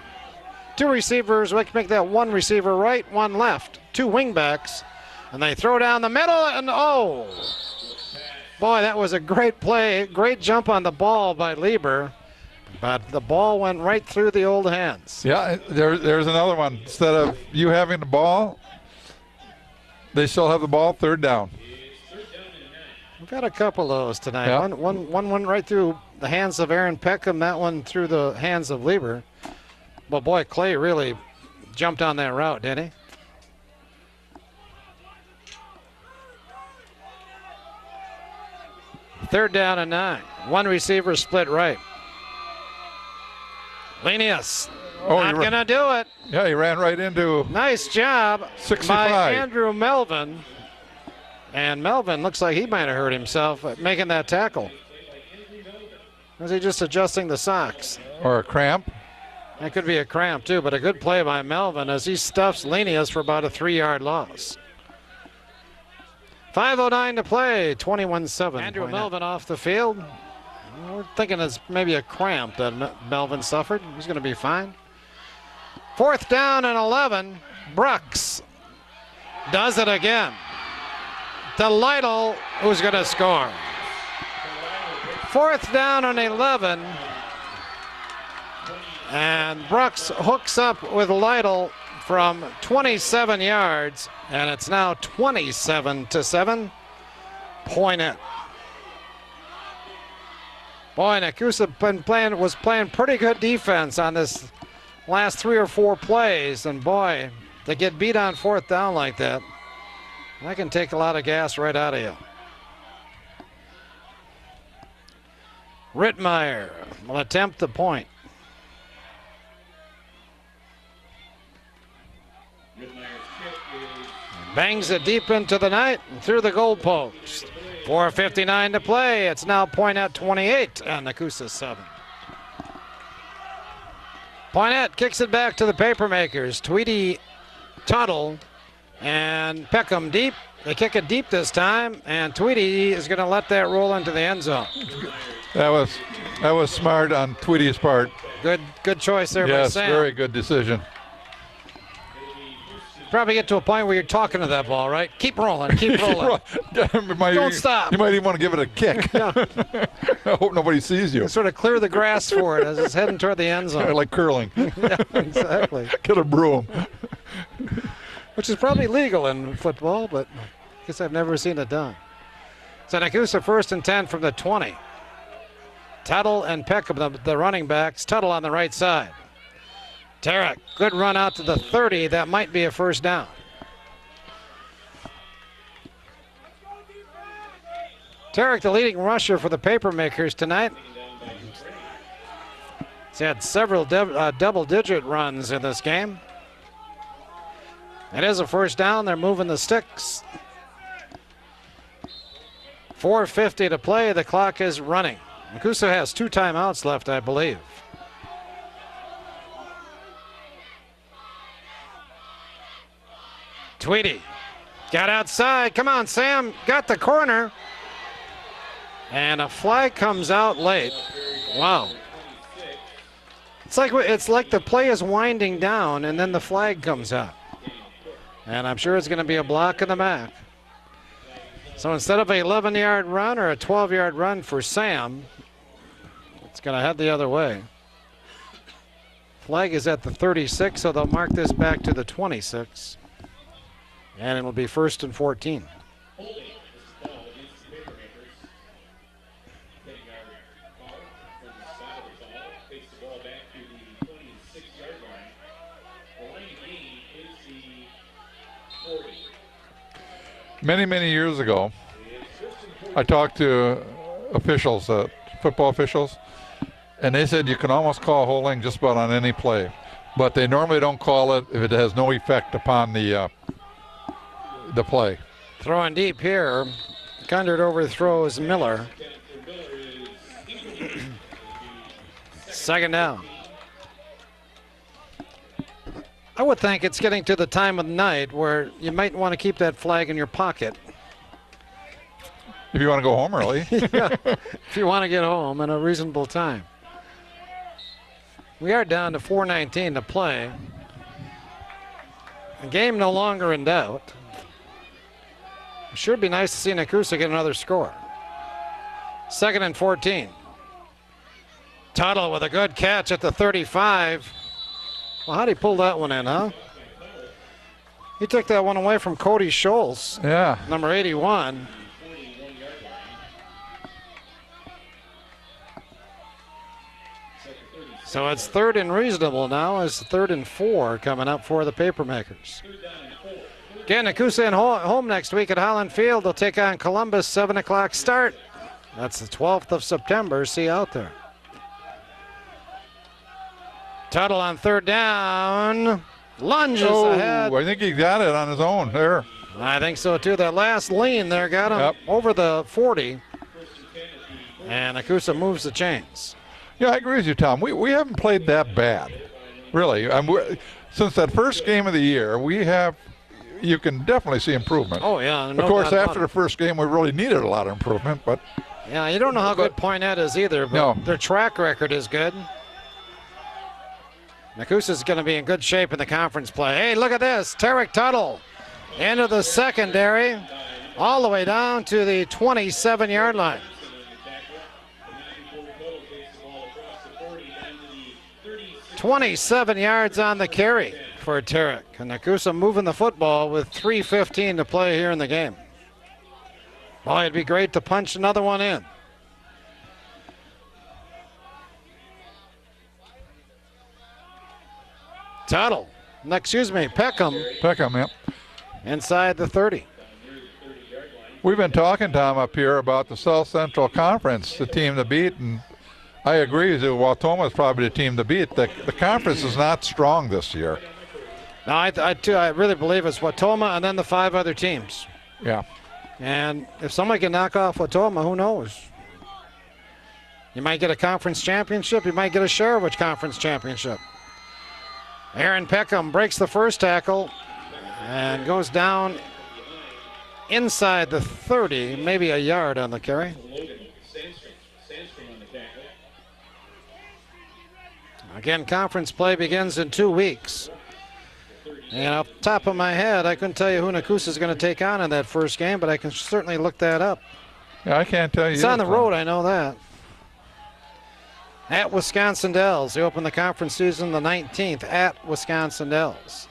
2 receivers, we can make that 1 receiver right, 1 left. 2 wingbacks, and they throw down the middle, and oh! Boy, that was a great play. Great jump on the ball by Lieber. But the ball went right through the old hands. Yeah, there's another one. Instead of you having the ball, they still have the ball, third down. We've got a couple of those tonight. Yeah. One went right through the hands of Aaron Peckham, that one through the hands of Lieber. But boy, Clay really jumped on that route, didn't he? Third down and 9. One receiver split right. Lenius, not going to do it. Yeah, he ran right into Nice job 65. by Andrew Melvin. And Melvin looks like he might have hurt himself making that tackle. Was he just adjusting the socks? or a cramp. That could be a cramp too, but a good play by Melvin as he stuffs Lenius for about a 3-yard loss. 5:09 to play, 21-7. Andrew Melvin off the field. We're thinking it's maybe a cramp that Melvin suffered. He's going to be fine. 4th down and 11. Brooks does it again. To Lytle, who's going to score. 4th down and 11. And Brooks hooks up with Lytle from 27 yards, and it's now 27-7. Poynette. Boy, Nekoosa was playing pretty good defense on this last 3 or 4 plays, and boy, to get beat on 4th down like that, that can take a lot of gas right out of you. Rittmeyer will attempt the point. Bangs it deep into the night and through the goalpost. 4:59 to play. It's now Poynette 28 and Nekoosa 7. Poynette kicks it back to the Papermakers. Tweedy, Tuttle, and Peckham deep. They kick it deep this time, and Tweedy is going to let that roll into the end zone. That was smart on Tweedy's part. Good choice there by Yes, Sam. very good decision. Probably get to a point where you're talking to that ball, right? Keep rolling, keep rolling. Don't stop. You might even want to give it a kick. Yeah. I hope nobody sees you. Sort of clear the grass for it as it's heading toward the end zone. Like curling. Yeah, exactly. Get a broom. Which is probably legal in football, but I guess I've never seen it done. So Nekoosa 1st and 10 from the 20. Tuttle and Peckham, the running backs. Tuttle on the right side. Tarek, good run out to the 30. That might be a 1st down. Tarek, the leading rusher for the Papermakers tonight. He's had several double-digit runs in this game. It is a 1st down. They're moving the sticks. 4:50 to play. The clock is running. Nekoosa has 2 timeouts left, I believe. Tweedy got outside. Come on, Sam. Got the corner. And a flag comes out late. Wow. It's like the play is winding down and then the flag comes out. And I'm sure it's going to be a block in the MAC. So instead of an 11-yard run or a 12-yard run for Sam, it's going to head the other way. Flag is at the 36, so they'll mark this back to the 26. And it'll be 1st and 14. Many, many years ago, I talked to officials, football officials, and they said you can almost call holding just about on any play, but they normally don't call it if it has no effect upon the play. Throwing deep here. Kundert overthrows Miller. 2nd down. I would think it's getting to the time of night where you might want to keep that flag in your pocket. If you want to go home early. Yeah, if you want to get home in a reasonable time. We are down to 4:19 to play. The game no longer in doubt. It should be nice to see Nekoosa get another score. 2nd and 14. Tuttle with a good catch at the 35. Well, how'd he pull that one in, huh? He took that one away from Cody Scholes. Yeah. Number 81. So it's 3rd and reasonable now. It's 3rd and 4 coming up for the Papermakers. Again, Nekoosa home next week at Holland Field. They'll take on Columbus, 7 o'clock start. That's the 12th of September. See you out there. Tuttle on 3rd down. Lunges ahead. I think he got it on his own there. I think so too. That last lean there got him over the 40. And Nekoosa moves the chains. Yeah, I agree with you, Tom. We haven't played that bad, really. Since that first game of the year, you can definitely see improvement. Oh, yeah. Of course, after the first game, we really needed a lot of improvement. But yeah, you don't know how good Poynette is either, but their track record is good. Nekoosa's going to be in good shape in the conference play. Hey, look at this. Tarek Tuttle into the secondary, all the way down to the 27-yard line. 27 yards on the carry for Tarek. And Nekoosa moving the football with 3:15 to play here in the game. Boy, it'd be great to punch another one in. Tuttle. Peckham. Peckham, yeah. Inside the 30. We've been talking, Tom, up here about the South Central Conference, the team to beat, and I agree with you. Wautoma is probably the team to beat. The conference is not strong this year. No, I really believe it's Wautoma and then the 5 other teams. Yeah. And if somebody can knock off Wautoma, who knows? You might get a conference championship. You might get a Sherwood Conference championship. Aaron Peckham breaks the first tackle and goes down inside the 30, maybe a yard on the carry. Again, conference play begins in 2 weeks. And off the top of my head, I couldn't tell you who Nekoosa is going to take on in that first game, but I can certainly look that up. Yeah, I can't tell you. It's on the road, I know that. At Wisconsin Dells. They open the conference season the 19th at Wisconsin Dells.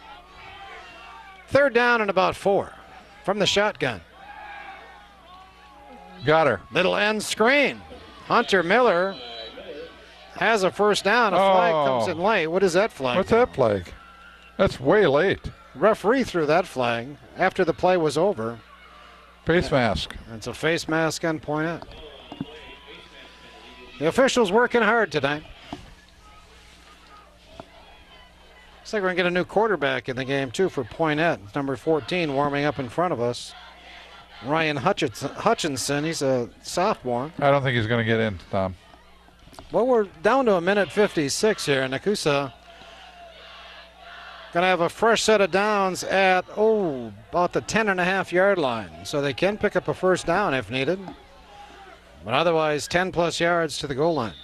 3rd down and about 4 from the shotgun. Got her. Little end screen. Hunter Miller has a first down. A flag comes in late. What is that flag? What's that flag? That's way late. Referee threw that flag after the play was over. Face mask. It's a face mask on Poynette. The officials working hard tonight. Looks like we're going to get a new quarterback in the game, too, for Poynette. It's number 14 warming up in front of us. Ryan Hutchinson. He's a sophomore. I don't think he's going to get in, Tom. Well, we're down to a minute 56 here. Nekoosa going to have a fresh set of downs at, about the 10.5-yard line. So they can pick up a first down if needed. But otherwise, 10-plus yards to the goal line.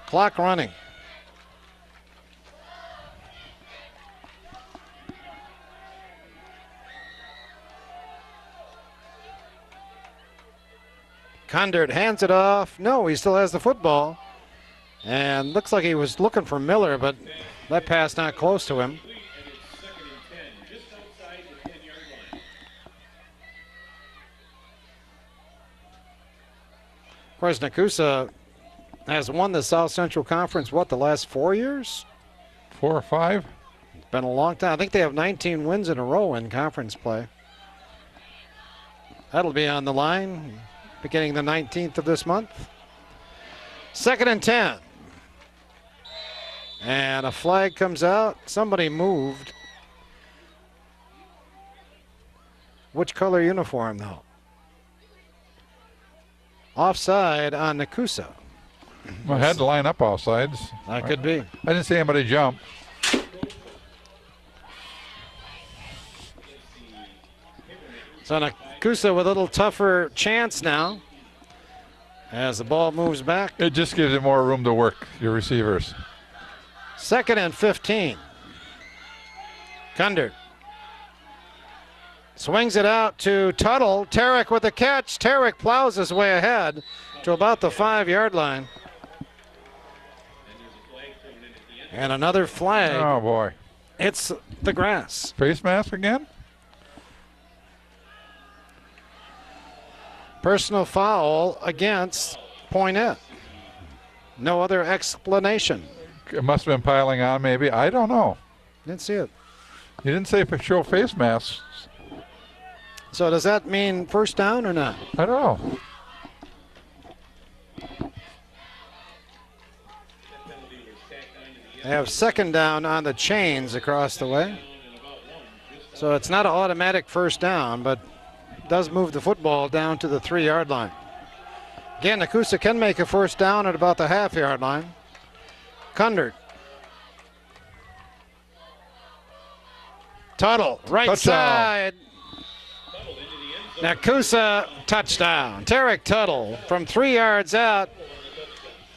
Clock running. Condert hands it off. No, he still has the football. And looks like he was looking for Miller, but that pass not close to him. Of course, Nekoosa has won the South Central Conference, the last 4 years? 4 or 5? It's been a long time. I think they have 19 wins in a row in conference play. That'll be on the line beginning the 19th of this month. 2nd and 10. And a flag comes out. Somebody moved. Which color uniform, though? Offside on Nekoosa. Well, I had to line up all sides. That could be. I didn't see anybody jump. So Nekoosa with a little tougher chance now as the ball moves back. It just gives you more room to work your receivers. 2nd and 15. Condert swings it out to Tuttle. Tarek with the catch. Tarek plows his way ahead to about the 5-yard line. And another flag. Oh, boy. It's the grass. Face mask again? Personal foul against Poynette. No other explanation. It must have been piling on, maybe. I don't know. Didn't see it. You didn't say show face masks. So does that mean first down or not? I don't know. They have second down on the chains across the way. So it's not an automatic first down, but does move the football down to the 3-yard line. Again, Nekoosa can make a first down at about the half-yard line. Kundert. Tuttle, right Touchdown. side. Nekoosa, touchdown. Tarek Tuttle from 3 yards out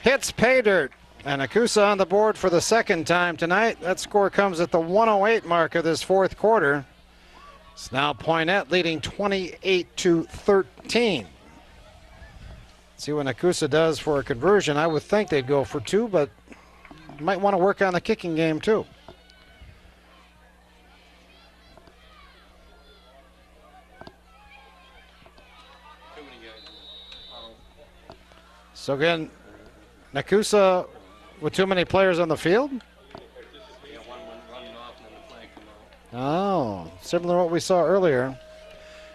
hits pay dirt. And Nekoosa on the board for the second time tonight. That score comes at the 1:08 mark of this fourth quarter. It's now Poynette leading 28-13. See what Nekoosa does for a conversion. I would think they'd go for 2, but you might want to work on the kicking game too. So again, Nekoosa with too many players on the field? Oh, similar to what we saw earlier.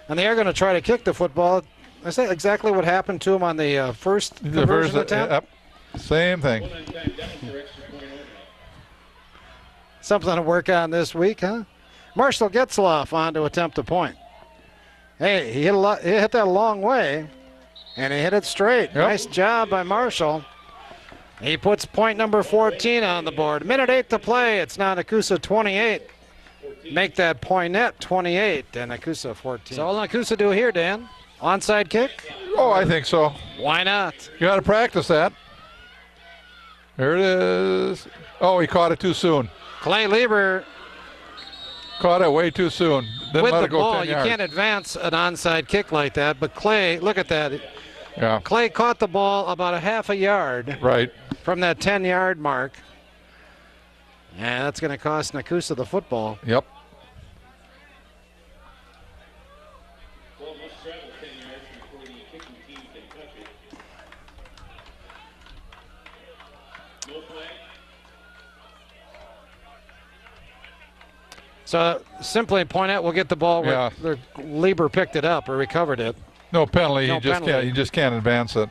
And they are going to try to kick the football. Is that exactly what happened to him on the first conversion attempt? Yep. Same thing. Something to work on this week, huh? Marshall Getzloff on to attempt a point. Hey, he hit that a long way, and he hit it straight. Yep. Nice job by Marshall. He puts point number 14 on the board. Minute 8 to play. It's now Nekoosa 28. Make that Poynette 28 and Nekoosa 14. So all Nekoosa do here, Dan? Onside kick? Oh, I think so. Why not? You got to practice that. There it is. Oh, he caught it too soon. Clay Lieber Caught it way too soon. Didn't with let the it go ball. 10 You yards. can't advance an onside kick like that. But Clay, look at that. Yeah, Clay caught the ball about a half a yard right. from that 10-yard mark. And that's going to cost Nekoosa the football. Yep. Ball must travel 10 yards before the kicking team can touch it. No flag. So simply Poynette will get the ball where Lieber picked it up or recovered it. No penalty. No You just penalty. can't. You just can't advance it.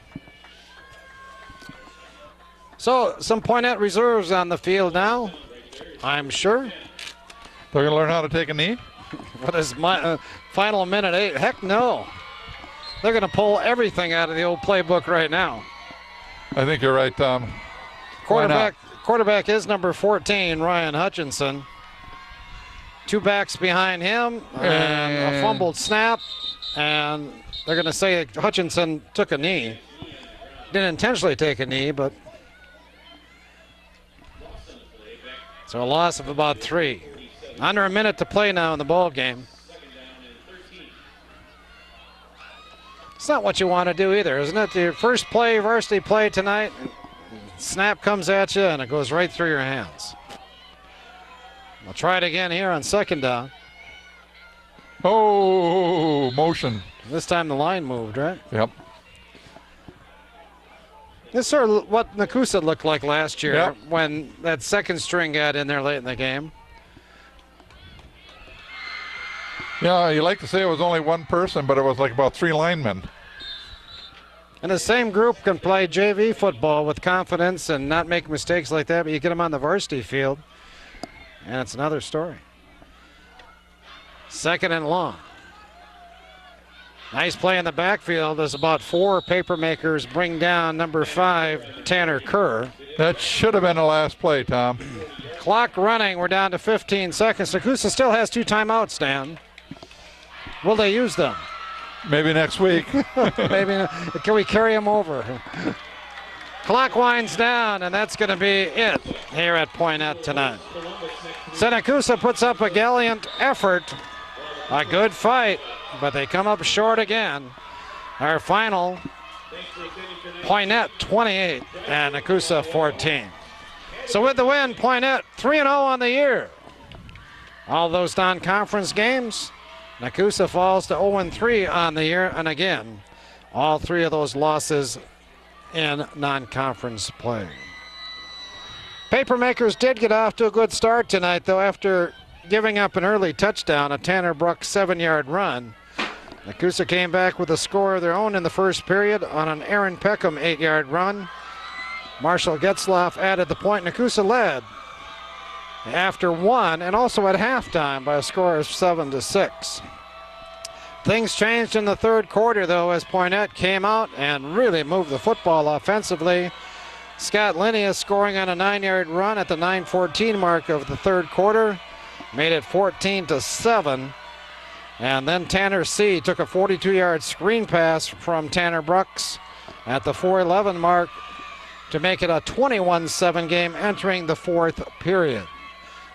So some Poynette reserves on the field now, I'm sure. They're gonna learn how to take a knee. For this final minute 8, heck no. They're going to pull everything out of the old playbook right now. I think you're right, Tom. Why not? Quarterback is number 14, Ryan Hutchinson. 2 backs behind him and a fumbled snap. And they're going to say Hutchinson took a knee. Didn't intentionally take a knee, but so a loss of about 3. Under a minute to play now in the ball game. It's not what you want to do either, isn't it? Your first play, varsity play tonight, snap comes at you and it goes right through your hands. We'll try it again here on second down. Oh, motion. This time the line moved, right? Yep. This is sort of what Nekoosa looked like last year Yep. when that second string got in there late in the game. Yeah, you like to say it was only one person, but it was like about 3 linemen. And the same group can play JV football with confidence and not make mistakes like that, but you get them on the varsity field, and it's another story. Second and long. Nice play in the backfield as about 4 paper makers bring down number 5, Tanner Kerr. That should have been the last play, Tom. Clock running. We're down to 15 seconds. Nekoosa still has 2 timeouts, Dan. Will they use them? Maybe next week. Maybe. Can we carry them over? Clock winds down, and that's going to be it here at Poynette tonight. So Nekoosa puts up a gallant effort, a good fight, but they come up short again. Our final, Poynette 28 and Nekoosa 14. So with the win, Poynette 3-0 on the year. All those non-conference games, Nekoosa falls to 0-3 on the year, and again, all three of those losses in non-conference play. Papermakers did get off to a good start tonight, though, after giving up an early touchdown, a Tanner Brooks 7-yard run. Nekoosa came back with a score of their own in the first period on an Aaron Peckham 8-yard run. Marshall Getzloff added the point. Nekoosa led after one and also at halftime by a score of 7-6. Things changed in the third quarter, though, as Poynette came out and really moved the football offensively. Scott Linnaeus scoring on a 9-yard run at the 9:14 mark of the third quarter, made it 14-7. And then Tanner C. took a 42-yard screen pass from Tanner Brooks at the 4:11 mark to make it a 21-7 game entering the fourth period.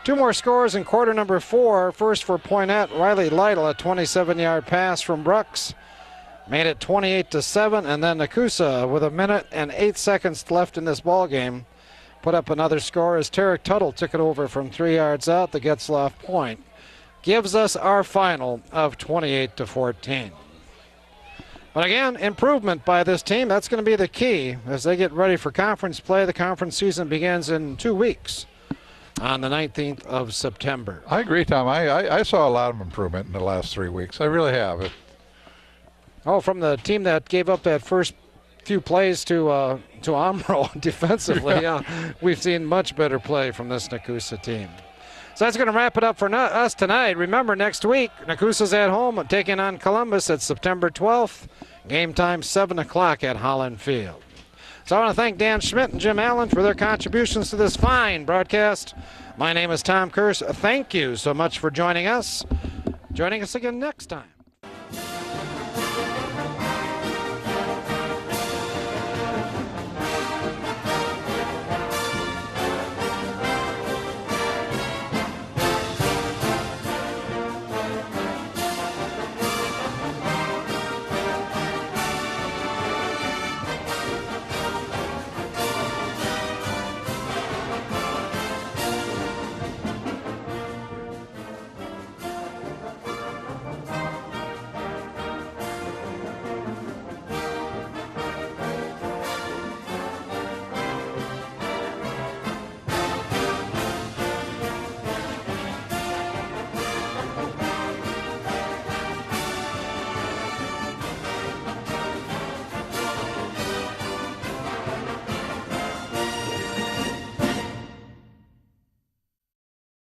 Two more scores in quarter number 4. First for Poynette, Riley Lytle, a 27-yard pass from Brooks, made it 28-7, and then Nekoosa, with 1 minute and 8 seconds left in this ball game, put up another score as Tarek Tuttle took it over from 3 yards out. The Getzloff point gives us our final of 28-14. But again, improvement by this team. That's going to be the key as they get ready for conference play. The conference season begins in 2 weeks on the 19th of September. I agree, Tom. I saw a lot of improvement in the last 3 weeks. I really have. Oh, from the team that gave up that first few plays to Omro defensively, yeah, we've seen much better play from this Nekoosa team. So that's going to wrap it up for us tonight. Remember, next week, Nekoosa's at home taking on Columbus at September 12th. Game time 7 o'clock at Holland Field. So I want to thank Dan Schmidt and Jim Allen for their contributions to this fine broadcast. My name is Tom Kurse. Thank you so much for joining us. Joining us again next time.